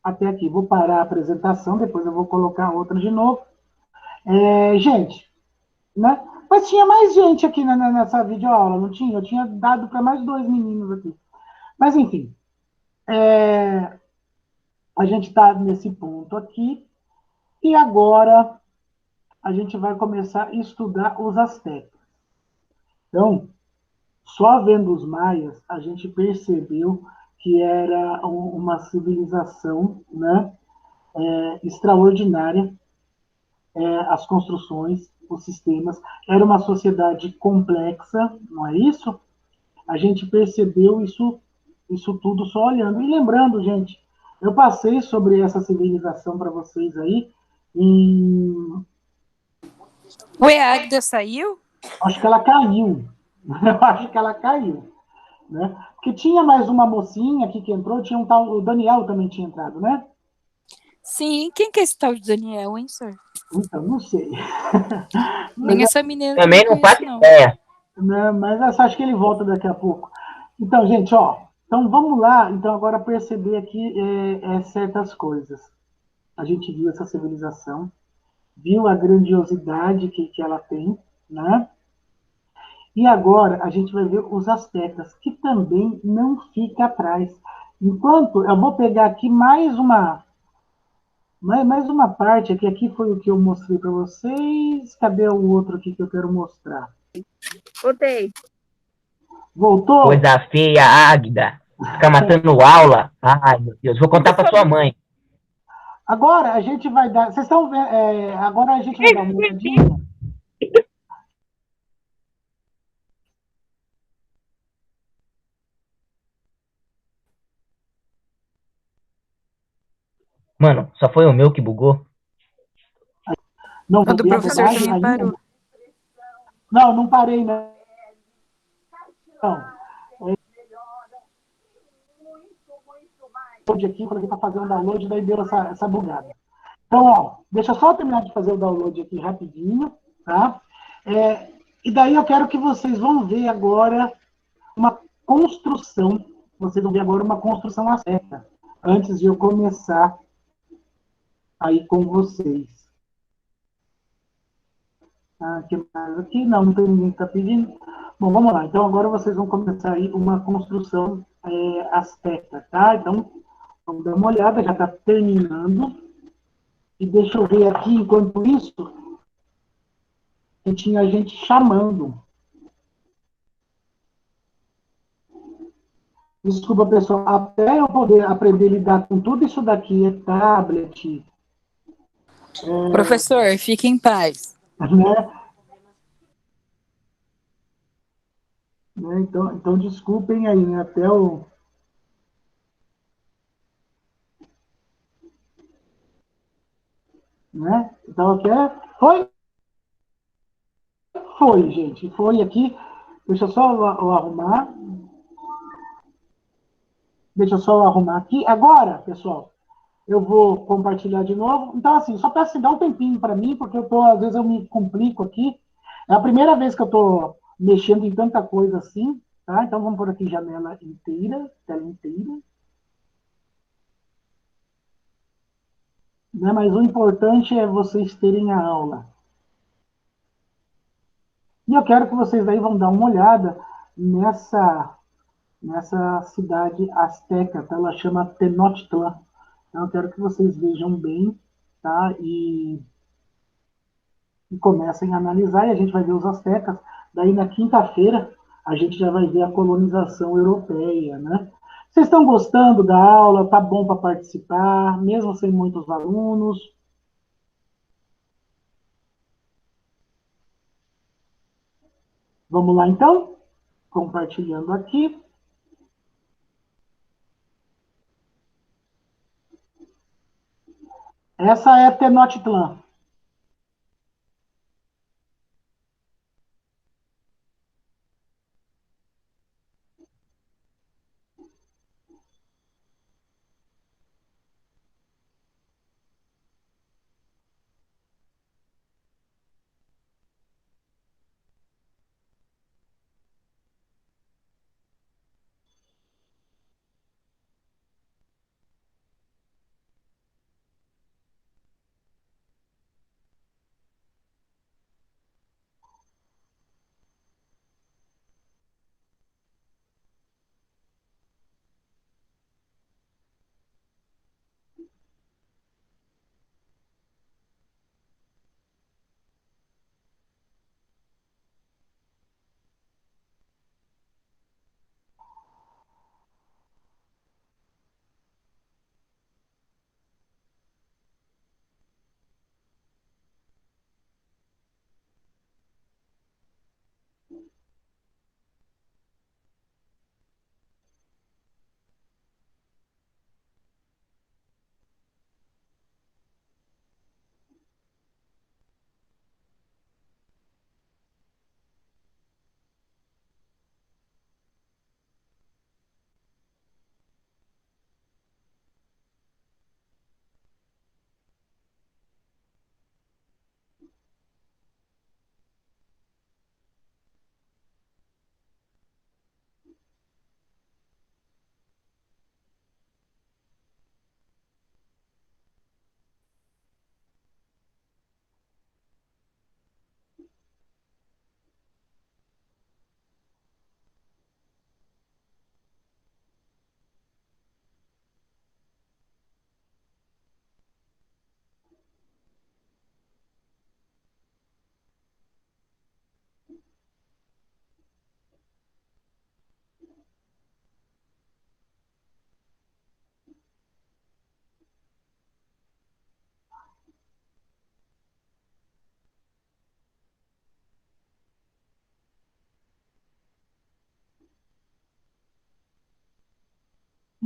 até aqui. Vou parar a apresentação, depois eu vou colocar outra de novo. Gente, né? Mas tinha mais gente aqui nessa videoaula, não tinha? Eu tinha dado para mais dois meninos aqui. Mas, enfim, a gente está nesse ponto aqui e agora a gente vai começar a estudar os astecas. Então, só vendo os maias, a gente percebeu que era uma civilização, né, extraordinária, as construções, os sistemas. Era uma sociedade complexa, não é isso? A gente percebeu isso tudo só olhando. E lembrando, gente, eu passei sobre essa civilização para vocês aí, em... Ué, a Águida saiu? acho que ela caiu. Eu acho que ela caiu. Né? Porque tinha mais uma mocinha aqui que entrou, tinha um tal, o Daniel também tinha entrado, né? Sim, quem que é esse tal de Daniel, hein, senhor? Então, não sei. Nem Mas, essa menina Também também não conheço, faço não. ideia. né, mas acho que ele volta daqui a pouco. Então, gente, ó, então vamos lá, então agora perceber aqui certas coisas. A gente viu essa civilização, viu a grandiosidade que ela tem, né? E agora a gente vai ver os astecas, que também não fica atrás. Enquanto eu vou pegar aqui mais uma parte aqui, aqui foi o que eu mostrei para vocês. Cadê o outro aqui que eu quero mostrar? Botei. Voltou? Coisa feia, Águida. Ficar matando aula. Ai, meu Deus. Vou contar pra sua mãe. Agora a gente vai dar. Vocês estão vendo? Agora a gente vai dar uma olhadinha. Mano, só foi o meu que bugou? Não O do voltei, a professor verdade, também ainda parou. não. Não, não parei, não. Hoje aqui, quando ele está fazendo o download, daí deu essa bugada. Então, ó, deixa eu só terminar de fazer o download aqui rapidinho, tá? E daí eu quero que vocês vão ver agora uma construção. Vocês vão ver agora uma construção acerta, antes de eu começar aí com vocês. Que mais aqui? Não, não tem ninguém que está pedindo. Bom, vamos lá. Então, agora vocês vão começar aí uma construção asteca, tá? Então, vamos dar uma olhada, já está terminando. E deixa eu ver aqui, enquanto isso, tinha gente chamando. Desculpa, pessoal, até eu poder aprender a lidar com tudo isso daqui, tablet, Professor, fique em paz. né? Então, desculpem aí, né? Até o... Né? Então, até... Foi, gente. Foi aqui. Deixa eu só eu arrumar. Deixa eu só arrumar aqui. Agora, pessoal, eu vou compartilhar de novo. Então, assim, só para se dar um tempinho para mim, porque às vezes eu me complico aqui. É a primeira vez que eu estou mexendo em tanta coisa assim, tá? Então, vamos por aqui janela inteira, tela inteira. Né? Mas o importante é vocês terem a aula. E eu quero que vocês aí vão dar uma olhada nessa cidade asteca, tá? Ela chama Tenochtitlan. Então, eu quero que vocês vejam bem, tá? E comecem a analisar, e a gente vai ver os astecas. Daí, na quinta-feira, a gente já vai ver a colonização europeia, né? Vocês estão gostando da aula? Tá bom para participar, mesmo sem muitos alunos? Vamos lá, então? Compartilhando aqui. Essa é Tenochtitlan.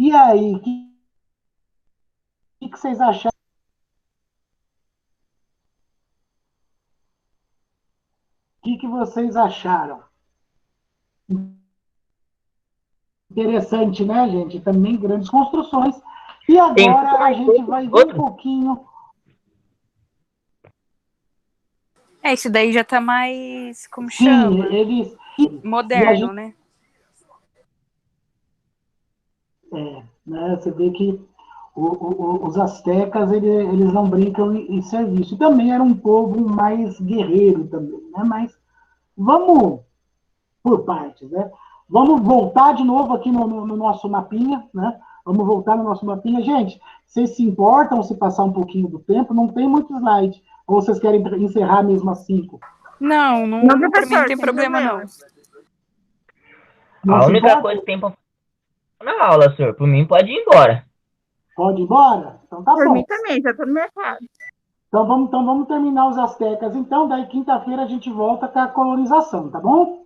E aí, o que vocês acharam? O que vocês acharam? Interessante, né, gente? Também grandes construções. E agora a gente vai ver um pouquinho. Isso daí já tá mais, como Sim, chama? eles. Moderno, né? Né? Você vê que os astecas, eles não brincam em serviço. E também era um povo mais guerreiro também, né? Mas vamos por partes, né? Vamos voltar de novo aqui no nosso mapinha, né? Vamos voltar no nosso mapinha. Gente, vocês se importam se passar um pouquinho do tempo? Não tem muito slide. Ou vocês querem encerrar mesmo às 5? Não, pra mim não tem problema, não. A única coisa que tem pra na aula, senhor. Por mim, pode ir embora. Pode ir embora? Então tá bom. Por mim também, já tô no mercado. Então vamos terminar os astecas. Então, daí quinta-feira a gente volta com a colonização, tá bom?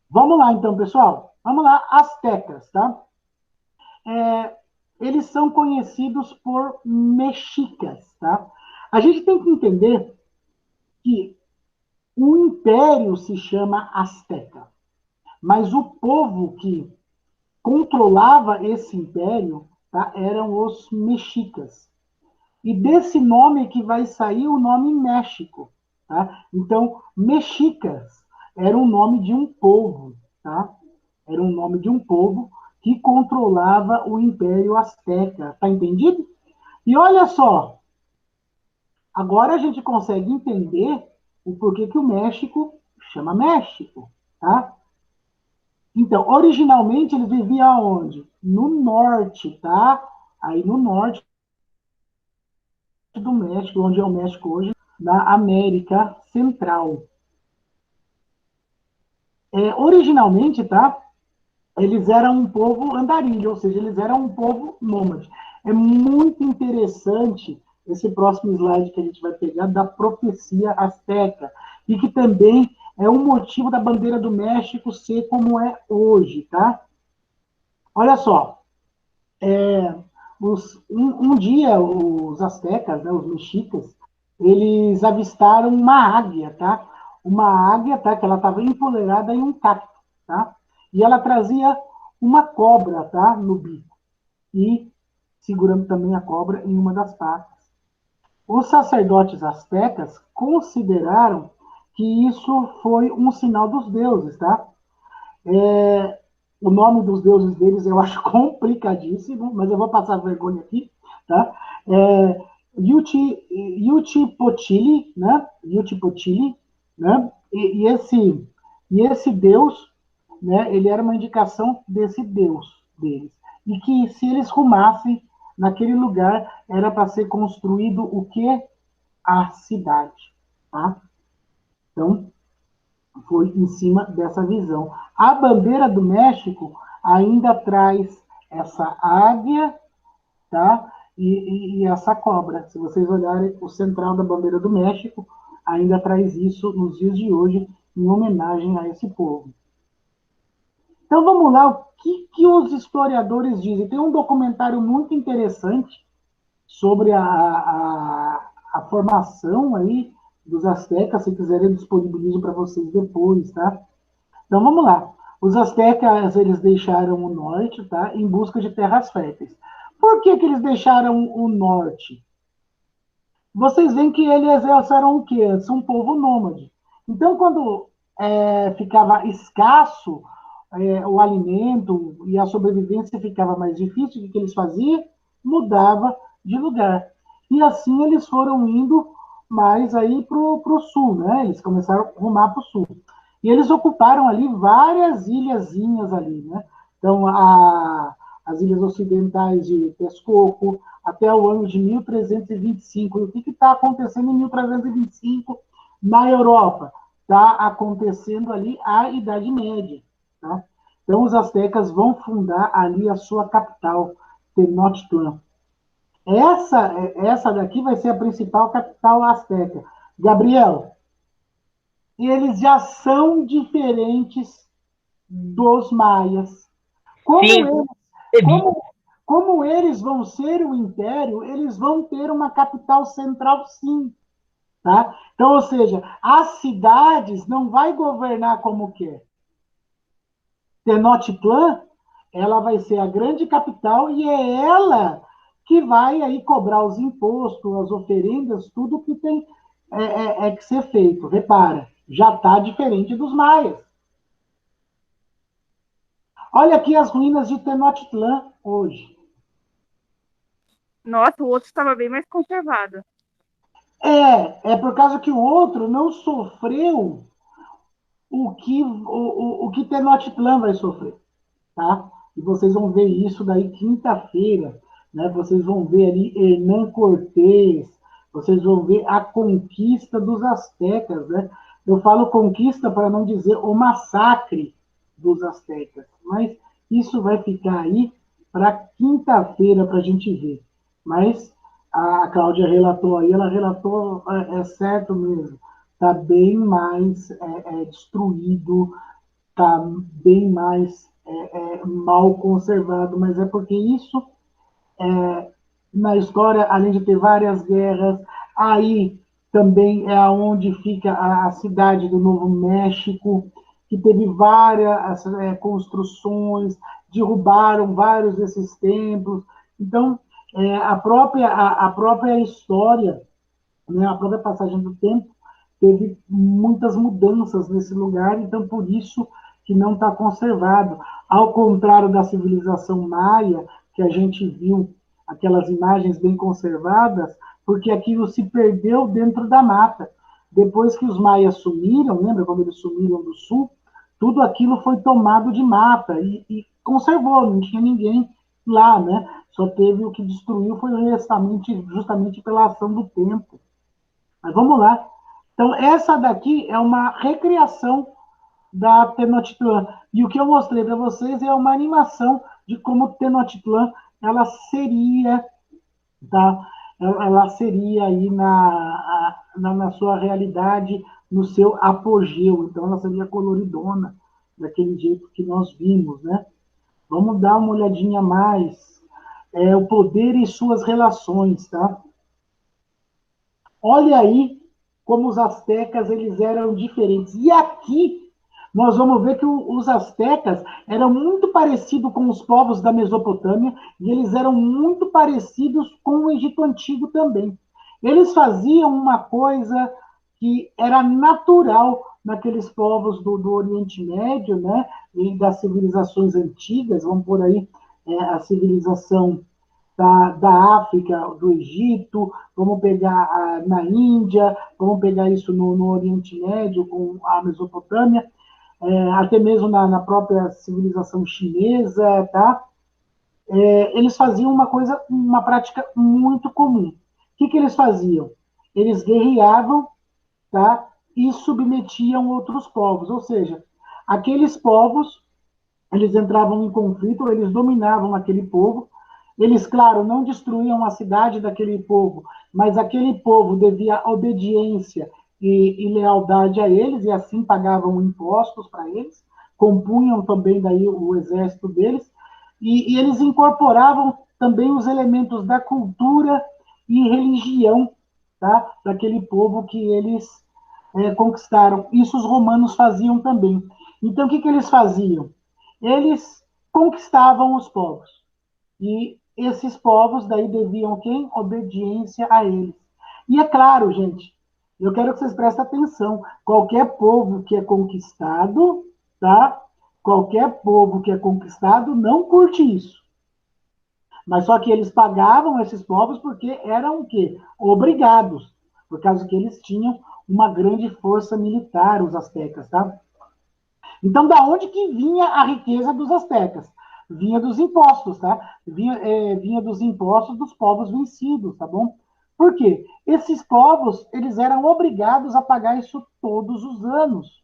Vamos lá, então, pessoal. Vamos lá, astecas, tá? Eles são conhecidos por mexicas, tá? A gente tem que entender que o império se chama Azteca, mas o povo que controlava esse império, tá, eram os mexicas. E desse nome é que vai sair o nome México, tá? Então, mexicas era o nome de um povo, tá? Era o nome de um povo que controlava o Império Azteca, tá entendido? E olha só, agora a gente consegue entender o porquê que o México chama México, tá? Então, originalmente eles viviam onde? No norte, tá? Aí no norte do México, onde é o México hoje, na América Central. Originalmente, tá? Eles eram um povo andarilho, ou seja, eles eram um povo nômade. É muito interessante esse próximo slide que a gente vai pegar da profecia asteca, e que também é um motivo da bandeira do México ser como é hoje, tá? Olha só, um dia os astecas, né, os mexicas, eles avistaram uma águia, tá? Uma águia, tá? Que ela estava empoleirada em um cacto, tá? E ela trazia uma cobra, tá? No bico. E segurando também a cobra em uma das patas. Os sacerdotes astecas consideraram que isso foi um sinal dos deuses, tá? O nome dos deuses deles eu acho complicadíssimo, mas eu vou passar vergonha aqui, tá? Huitzilopochtli, né? Huitzilopochtli, né? E esse deus, né? Ele era uma indicação desse deus deles. E que se eles rumassem naquele lugar, era para ser construído o que? A cidade, tá? Então, foi em cima dessa visão. A bandeira do México ainda traz essa águia, tá? E essa cobra. Se vocês olharem, o central da bandeira do México ainda traz isso nos dias de hoje, em homenagem a esse povo. Então vamos lá, o que os historiadores dizem? Tem um documentário muito interessante sobre a formação aí dos astecas, se quiserem eu disponibilizo para vocês depois, tá? Então vamos lá. Os astecas, eles deixaram o norte, tá? Em busca de terras férteis. Por que eles deixaram o norte? Vocês veem que eles eram o quê? São um povo nômade. Então, quando ficava escasso o alimento e a sobrevivência ficava mais difícil, o que eles faziam? Mudava de lugar. E assim eles foram indo mais aí para o sul, né? Eles começaram a rumar para o sul. E eles ocuparam ali várias ilhazinhas ali, né? Então, as ilhas ocidentais de Texcoco, até o ano de 1325. E o que está acontecendo em 1325 na Europa? Está acontecendo ali a Idade Média. Tá? Então, os astecas vão fundar ali a sua capital, Tenochtitlan. Essa daqui vai ser a principal capital asteca. Gabriel, eles já são diferentes dos maias. Sim, Como, como eles vão ser o império, eles vão ter uma capital central, sim. Tá? Então, ou seja, as cidades não vai governar como quer. Tenochtitlan, ela vai ser a grande capital e é ela que vai aí cobrar os impostos, as oferendas, tudo que tem que ser feito. Repara, já está diferente dos maias. Olha aqui as ruínas de Tenochtitlan hoje. Nossa, o outro estava bem mais conservado. É por causa que o outro não sofreu o que Tenochtitlan vai sofrer, tá? E vocês vão ver isso daí quinta-feira, né? Vocês vão ver ali Hernán Cortés, vocês vão ver a conquista dos astecas, né? Eu falo conquista para não dizer o massacre dos astecas, mas isso vai ficar aí para quinta-feira para a gente ver. Mas a Cláudia relatou aí, ela relatou, é certo mesmo, está bem mais destruído, está bem mais mal conservado, mas é porque isso, na história, além de ter várias guerras, aí também é onde fica a cidade do Novo México, que teve várias construções, derrubaram vários desses templos. Então, a própria história, né, a própria passagem do tempo, teve muitas mudanças nesse lugar, então por isso que não está conservado. Ao contrário da civilização maia, que a gente viu aquelas imagens bem conservadas, porque aquilo se perdeu dentro da mata. Depois que os maias sumiram, lembra quando eles sumiram do sul? Tudo aquilo foi tomado de mata e conservou, não tinha ninguém lá, né? Só teve o que destruiu foi justamente pela ação do tempo. Mas vamos lá. Então, essa daqui é uma recriação da Tenochtitlan. E o que eu mostrei para vocês é uma animação de como Tenochtitlan ela seria, tá? Ela seria aí na sua realidade no seu apogeu. Então, ela seria coloridona, daquele jeito que nós vimos, né? Vamos dar uma olhadinha mais. O poder e suas relações, tá? Olha aí como os astecas eles eram diferentes. E aqui nós vamos ver que os astecas eram muito parecidos com os povos da Mesopotâmia e eles eram muito parecidos com o Egito Antigo também. Eles faziam uma coisa que era natural naqueles povos do Oriente Médio, né? E das civilizações antigas, vamos por aí, a civilização da África, do Egito, vamos pegar na Índia, vamos pegar isso no Oriente Médio, com a Mesopotâmia, até mesmo na própria civilização chinesa, tá? Eles faziam uma prática muito comum. O que eles faziam? Eles guerreavam, tá? E submetiam outros povos, ou seja, aqueles povos, eles entravam em conflito, eles dominavam aquele povo. Eles, claro, não destruíam a cidade daquele povo, mas aquele povo devia obediência e lealdade a eles, e assim pagavam impostos para eles, compunham também daí o exército deles, e eles incorporavam também os elementos da cultura e religião, tá? Daquele povo que eles conquistaram. Isso os romanos faziam também. Então, o que eles faziam? Eles conquistavam os povos. E esses povos daí deviam quem? Obediência a eles. E é claro, gente, eu quero que vocês prestem atenção. Qualquer povo que é conquistado, tá? Qualquer povo que é conquistado não curte isso. Mas só que eles pagavam esses povos porque eram o quê? Obrigados. Por causa que eles tinham uma grande força militar, os astecas, tá? Então, da onde que vinha a riqueza dos astecas? Vinha dos impostos, tá? Vinha dos impostos dos povos vencidos, tá bom? Por quê? Esses povos, eles eram obrigados a pagar isso todos os anos.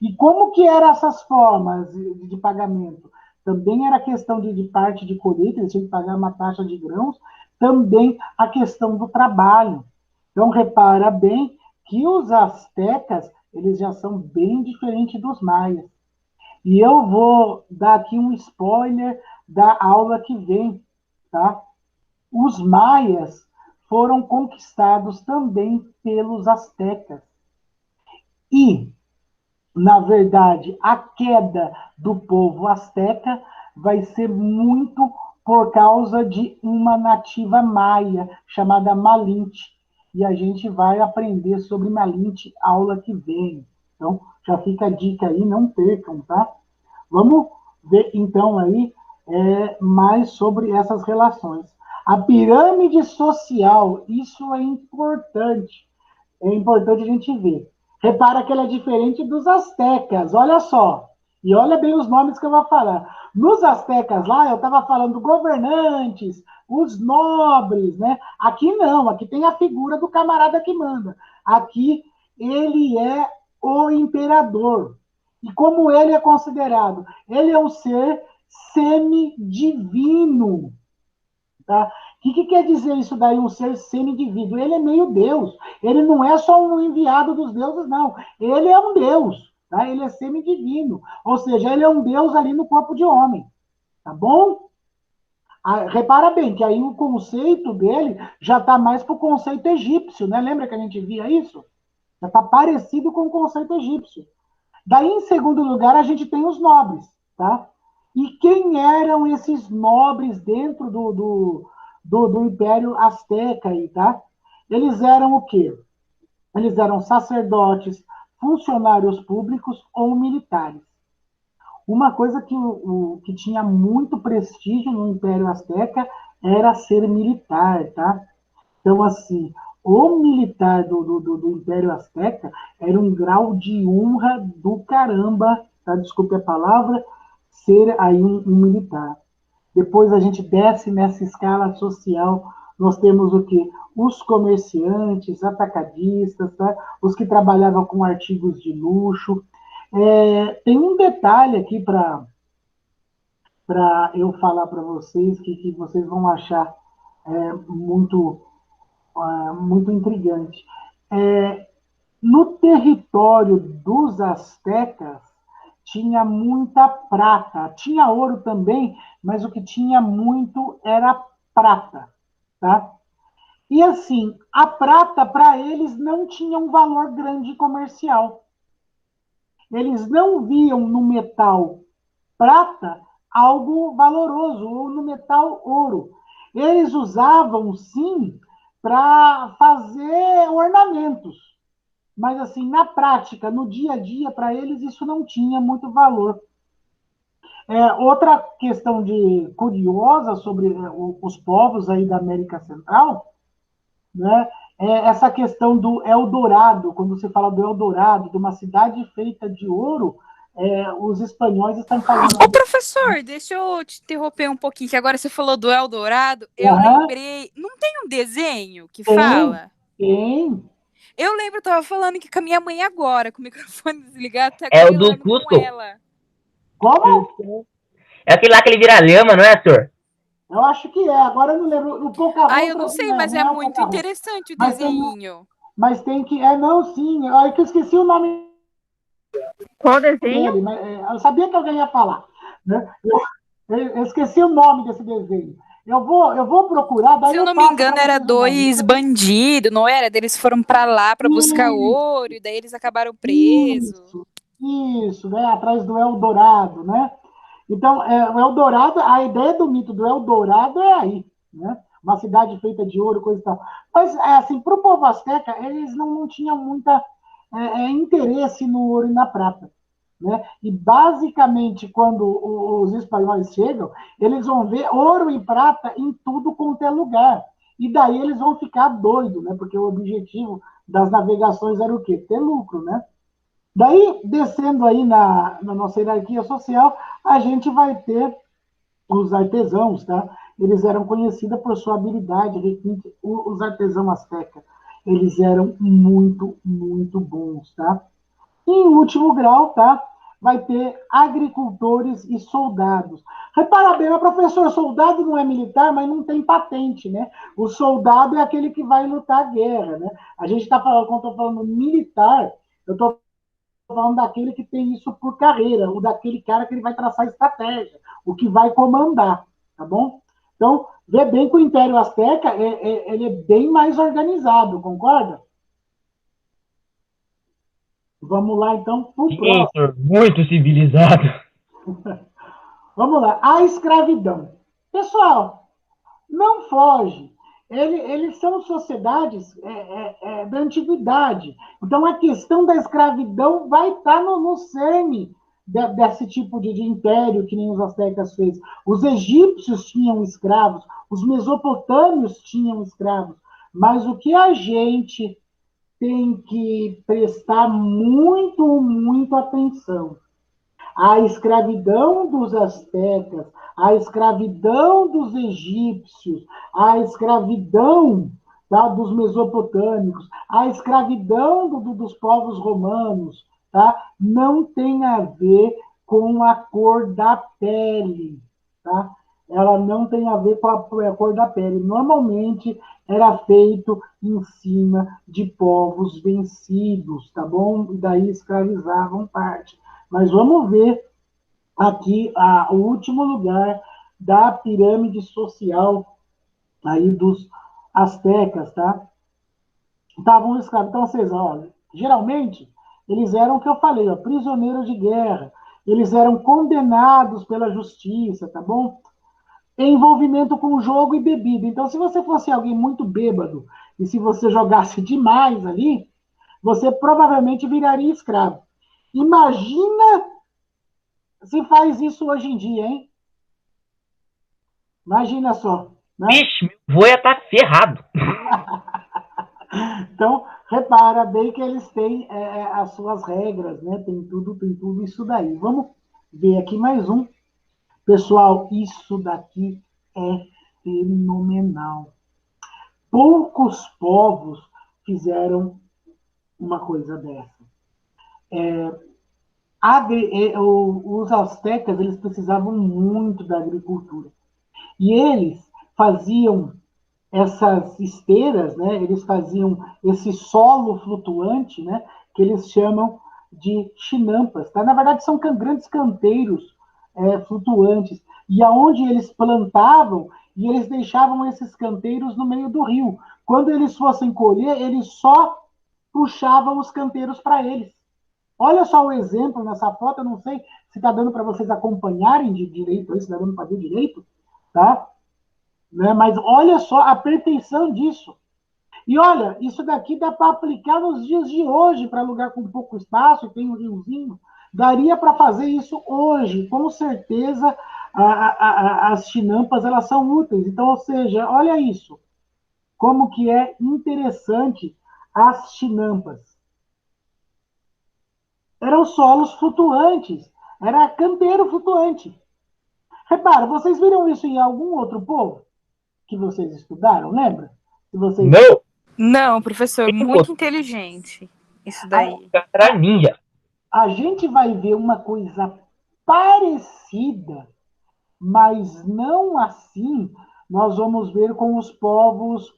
E como que eram essas formas de pagamento? Também era questão de parte de colheita, eles tinham que pagar uma taxa de grãos, também a questão do trabalho. Então, repara bem que os astecas, eles já são bem diferentes dos maias. E eu vou dar aqui um spoiler da aula que vem, tá? Os maias foram conquistados também pelos astecas. E, na verdade, a queda do povo asteca vai ser muito por causa de uma nativa maia chamada Malinte. E a gente vai aprender sobre Malinte aula que vem. Então, já fica a dica aí, não percam, tá? Vamos ver, então, aí mais sobre essas relações. A pirâmide social, isso é importante a gente ver. Repara que ela é diferente dos astecas, olha só. E olha bem os nomes que eu vou falar. Nos astecas lá, eu estava falando governantes, os nobres, né? Aqui não, aqui tem a figura do camarada que manda. Aqui ele é o imperador. E como ele é considerado? Ele é um ser semidivino. Tá? O que quer dizer isso daí, um ser semidivino? Ele é meio Deus. Ele não é só um enviado dos deuses, não. Ele é um Deus. Tá? Ele é semidivino. Ou seja, ele é um Deus ali no corpo de homem. Tá bom? Repara bem que aí o conceito dele já está mais para o conceito egípcio, né? Lembra que a gente via isso? Já está parecido com o conceito egípcio. Daí, em segundo lugar, a gente tem os nobres, tá? E quem eram esses nobres dentro do Império Azteca aí, tá? Eles eram o quê? Eles eram sacerdotes, funcionários públicos ou militares. Uma coisa que tinha muito prestígio no Império Azteca era ser militar, tá? Então, assim, o militar do Império Azteca era um grau de honra do caramba, tá? Desculpe a palavra, ser aí um militar. Depois a gente desce nessa escala social, nós temos o quê? Os comerciantes, atacadistas, tá? Os que trabalhavam com artigos de luxo. Tem um detalhe aqui para eu falar para vocês que vocês vão achar muito intrigante. No território dos astecas, tinha muita prata. Tinha ouro também, mas o que tinha muito era prata, tá? E assim, a prata para eles não tinha um valor grande comercial. Eles não viam no metal prata algo valoroso, ou no metal ouro. Eles usavam, sim, para fazer ornamentos. Mas, assim, na prática, no dia a dia, para eles, isso não tinha muito valor. Outra questão curiosa sobre os povos aí da América Central, né, é essa questão do Eldorado. Quando se fala do Eldorado, de uma cidade feita de ouro, os espanhóis estão falando... Ô, professor, deixa eu te interromper um pouquinho, que agora você falou do Eldorado, eu lembrei... Não tem um desenho que fala? Tem. Eu lembro, eu tava falando que com a minha mãe agora, com o microfone desligado, tá É o do grilando com Cusco? ela. Como? É aquele lá que ele vira lhama, não é, senhor? Eu acho que é. Agora eu não lembro. O Pocahontas... Eu não sei, mas não é é o muito Pocahontas. interessante o Mas desenho. tem que... não, sim. Aí que eu esqueci o nome Qual desenho? dele. Mas, eu sabia que alguém ia falar. Né? Eu esqueci o nome desse desenho. Eu vou procurar, daí Se eu eu não me passo engano, para era vocês o nome. dois bandidos, não era? Eles foram pra lá pra buscar ouro, e daí eles acabaram presos. Isso, né? Atrás do Eldorado, né? Então, o Eldorado, a ideia do mito do Eldorado é aí, né? Uma cidade feita de ouro, coisa e tal. Mas, assim, para o povo asteca, eles não tinham muita interesse no ouro e na prata. Né? E, basicamente, quando os espanhóis chegam, eles vão ver ouro e prata em tudo quanto é lugar. E daí eles vão ficar doidos, né? Porque o objetivo das navegações era o quê? Ter lucro, né? Daí, descendo aí na nossa hierarquia social, a gente vai ter os artesãos, tá? Eles eram conhecidos por sua habilidade, os artesãos astecas. Eles eram muito, muito bons, tá? E, em último grau, tá? Vai ter agricultores e soldados. Repara bem, o professor, soldado não é militar, mas não tem patente, né? O soldado é aquele que vai lutar a guerra, né? A gente está falando, quando eu estou falando militar, eu estou falando daquele que tem isso por carreira, o daquele cara que ele vai traçar estratégia, o que vai comandar, tá bom? Então, vê bem que o Império Azteca ele é bem mais organizado, concorda? Vamos lá, então, para o Sim, próximo. senhor. Muito civilizado. Vamos lá, a escravidão. Pessoal, não foge. Eles são sociedades da antiguidade. Então, a questão da escravidão vai estar no cerne desse tipo de império que nem os astecas fez. Os egípcios tinham escravos, os mesopotâmios tinham escravos. Mas o que a gente tem que prestar muito, muito atenção: a escravidão dos astecas, a escravidão dos egípcios, a escravidão, tá, dos mesopotâmicos, a escravidão dos povos romanos, tá, não tem a ver com a cor da pele, tá? Ela não tem a ver com a cor da pele. Normalmente era feito em cima de povos vencidos, tá bom? E daí escravizavam parte. Mas vamos ver aqui o último lugar da pirâmide social aí dos astecas, tá? Estavam escravos. Então, vocês olham, geralmente, eles eram o que eu falei, ó, prisioneiros de guerra. Eles eram condenados pela justiça, tá bom? Envolvimento com jogo e bebida. Então, se você fosse alguém muito bêbado e se você jogasse demais ali, você provavelmente viraria escravo. Imagina se faz isso hoje em dia, hein? Imagina só, né? Vixe, meu vô ia estar ferrado. Então, repara bem que eles têm as suas regras, né? Tem tudo isso daí. Vamos ver aqui mais um. Pessoal, isso daqui é fenomenal. Poucos povos fizeram uma coisa dessa. Os astecas, eles precisavam muito da agricultura. E eles faziam essas esteiras, né, eles faziam esse solo flutuante, né, que eles chamam de chinampas. Tá? Na verdade, são grandes canteiros flutuantes, e aonde eles plantavam, e eles deixavam esses canteiros no meio do rio. Quando eles fossem colher, eles só puxavam os canteiros para eles. Olha só o exemplo nessa foto, eu não sei se está dando para vocês acompanharem de direito, se está dando para ver direito, tá? Né? Mas olha só a perfeição disso. E olha, isso daqui dá para aplicar nos dias de hoje, para lugar com pouco espaço, tem um riozinho. Daria para fazer isso hoje. Com certeza, as chinampas elas são úteis. Então, ou seja, olha isso. Como que é interessante as chinampas. Eram solos flutuantes. Era canteiro flutuante. Repara, vocês viram isso em algum outro povo que vocês estudaram, lembra? Se vocês... Não! Não, professor, muito inteligente. Isso daí. Cara ninja. A gente vai ver uma coisa parecida, mas não assim, nós vamos ver com os povos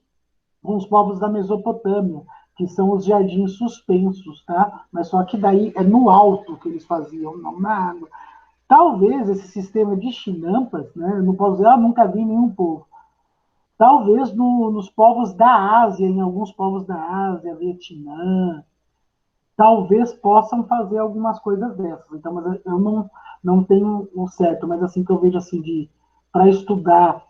da Mesopotâmia, que são os jardins suspensos, tá? Mas só que daí é no alto que eles faziam, não na água. Talvez esse sistema de chinampas, né? Eu não posso dizer, nunca vi nenhum povo. Talvez nos povos da Ásia, em alguns povos da Ásia, Vietnã, talvez possam fazer algumas coisas dessas. Então, mas eu não tenho o certo, mas assim que eu vejo assim para estudar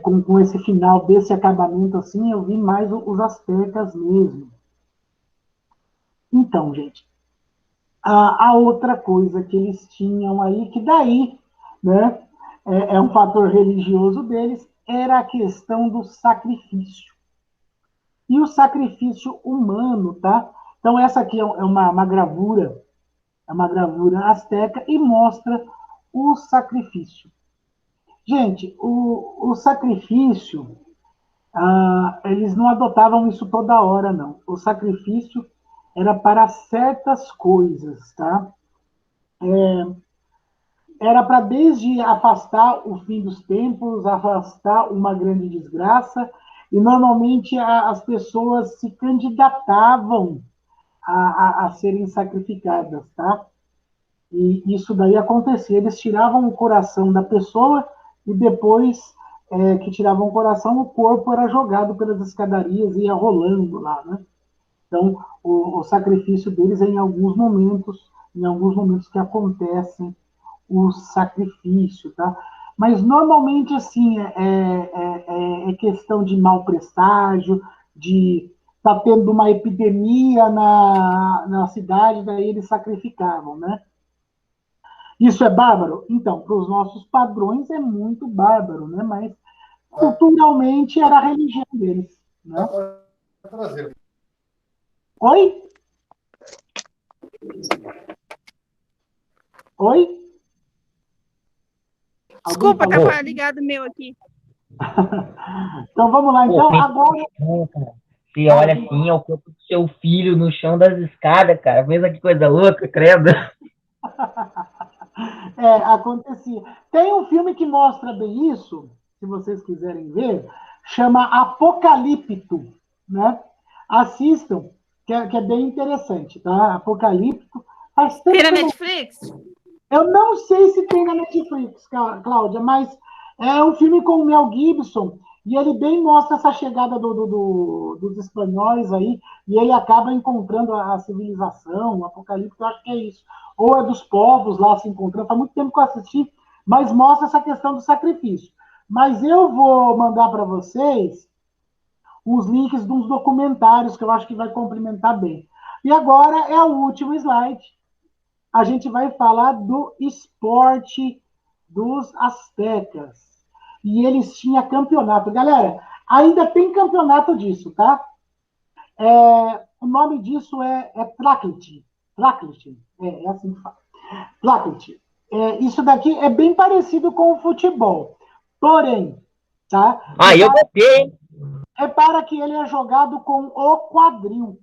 com esse final desse acabamento assim, eu vi mais os astecas mesmo. Então, gente, a outra coisa que eles tinham aí, que daí, né, é um fator religioso deles, era a questão do sacrifício. E o sacrifício humano, tá? Então, essa aqui é uma gravura, é uma gravura asteca e mostra o sacrifício. Gente, o sacrifício, eles não adotavam isso toda hora, não. O sacrifício era para certas coisas, tá? Era para desde afastar o fim dos tempos, afastar uma grande desgraça, e normalmente as pessoas se candidatavam a serem sacrificadas, tá? E isso daí acontecia. Eles tiravam o coração da pessoa e depois que tiravam o coração, o corpo era jogado pelas escadarias e ia rolando lá, né? Então, o sacrifício deles é em alguns momentos que acontecem o sacrifício, tá? Mas normalmente, assim, é questão de mau presságio, de tá tendo uma epidemia na cidade, daí eles sacrificavam, né? Isso é bárbaro? Então, para os nossos padrões é muito bárbaro, né? Mas culturalmente era a religião deles, né? Oi? Oi? Desculpa, tava ligado meu aqui. Então vamos lá, então. Agora. Você olha assim, é o corpo do seu filho no chão das escadas, cara. Veja que coisa louca, credo. Acontecia. Tem um filme que mostra bem isso, se vocês quiserem ver, chama Apocalipto, né? Assistam, que é bem interessante, tá? Apocalipto. Tem na Netflix? Eu não sei se tem na Netflix, Cláudia, mas é um filme com o Mel Gibson, e ele bem mostra essa chegada dos espanhóis aí, e ele acaba encontrando a civilização, o Apocalipse, eu acho que é isso. Ou é dos povos lá se encontrando, faz muito tempo que eu assisti, mas mostra essa questão do sacrifício. Mas eu vou mandar para vocês os links de uns documentários que eu acho que vai complementar bem. E agora é o último slide. A gente vai falar do esporte dos astecas. E eles tinham campeonato. Galera, ainda tem campeonato disso, tá? O nome disso é Tlaclit. Tlaclit. É assim que fala. Tlaclit. Isso daqui é bem parecido com o futebol. Porém, tá? Eu gostei. Repara que ele é jogado com o quadril.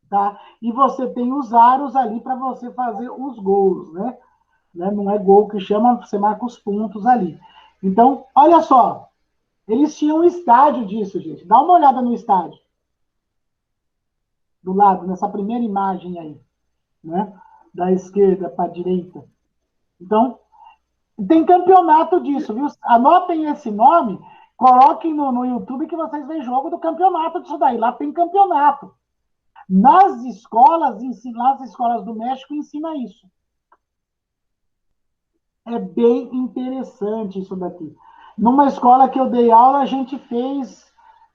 Tá? E você tem os aros ali para você fazer os gols, né? Não é gol que chama, você marca os pontos ali. Então, olha só. Eles tinham um estádio disso, gente. Dá uma olhada no estádio. Do lado, nessa primeira imagem aí, né? Da esquerda para a direita. Então, tem campeonato disso, viu? Anotem esse nome, coloquem no YouTube que vocês veem jogo do campeonato disso daí. Lá tem campeonato. Nas escolas do México ensina isso. É bem interessante isso daqui. Numa escola que eu dei aula, a gente fez,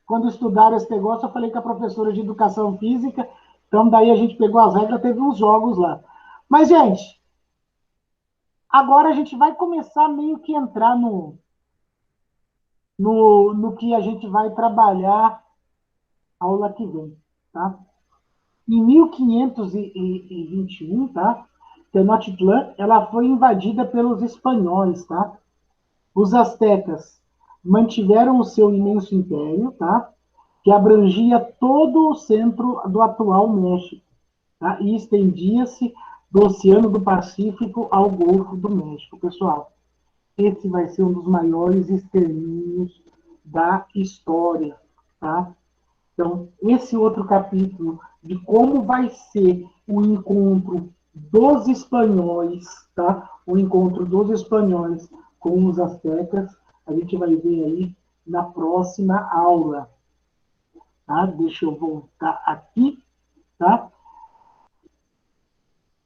quando estudaram esse negócio, eu falei com a professora de educação física, então daí a gente pegou as regras, teve uns jogos lá. Mas, gente, agora a gente vai começar meio que entrar no que a gente vai trabalhar aula que vem, tá? Em 1521, tá? Tenochtitlan, ela foi invadida pelos espanhóis, tá? Os astecas mantiveram o seu imenso império, tá? Que abrangia todo o centro do atual México, tá? E estendia-se do Oceano do Pacífico ao Golfo do México. Pessoal, esse vai ser um dos maiores extermínios da história, tá? Então, esse outro capítulo de como vai ser o encontro dos espanhóis, tá? O encontro dos espanhóis com os astecas, a gente vai ver aí na próxima aula, tá? Deixa eu voltar aqui, tá?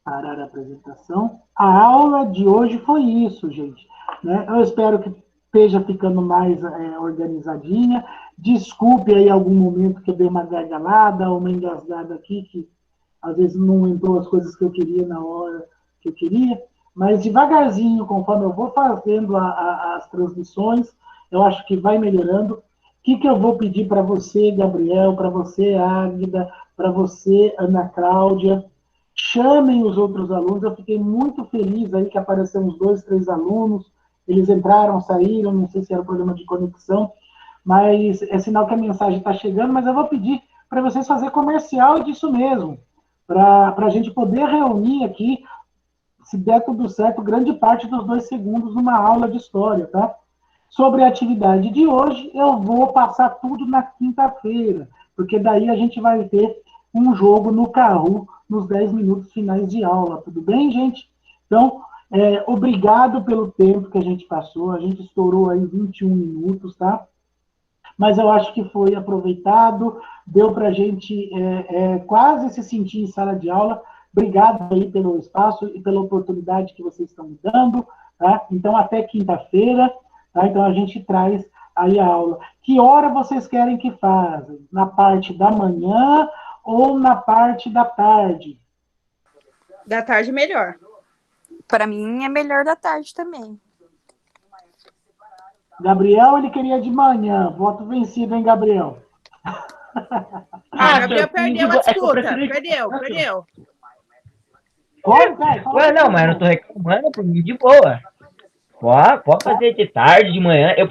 Parar a apresentação. A aula de hoje foi isso, gente, né? Eu espero que esteja ficando mais organizadinha. Desculpe aí algum momento que eu dei uma gargalada ou uma engasgada aqui, que às vezes não entrou as coisas que eu queria na hora que eu queria, mas devagarzinho, conforme eu vou fazendo as transmissões, eu acho que vai melhorando. O que eu vou pedir para você, Gabriel, para você, Águida, para você, Ana Cláudia? Chamem os outros alunos. Eu fiquei muito feliz aí que apareceram uns 2, 3 alunos. Eles entraram, saíram, não sei se era problema de conexão, mas é sinal que a mensagem está chegando. Mas eu vou pedir para vocês fazer comercial disso mesmo, para a gente poder reunir aqui, se der tudo certo, grande parte dos 2 segundos numa aula de história, tá? Sobre a atividade de hoje, eu vou passar tudo na quinta-feira, porque daí a gente vai ter um jogo no Kahoot nos 10 minutos finais de aula. Tudo bem, gente? Então, obrigado pelo tempo que a gente passou. A gente estourou aí 21 minutos, tá? Mas eu acho que foi aproveitado, deu para a gente quase se sentir em sala de aula. Obrigado aí pelo espaço e pela oportunidade que vocês estão me dando, tá? Então, até quinta-feira, tá? Então, a gente traz aí a aula. Que hora vocês querem que façam? Na parte da manhã ou na parte da tarde? Da tarde melhor. Para mim é melhor da tarde também. Gabriel, ele queria de manhã. Voto vencido, hein, Gabriel? Gabriel perdeu a disputa. Perdeu. Como, cara? Ué, não, mas eu não tô reclamando, por mim de boa. Pode fazer de tarde, de manhã. Eu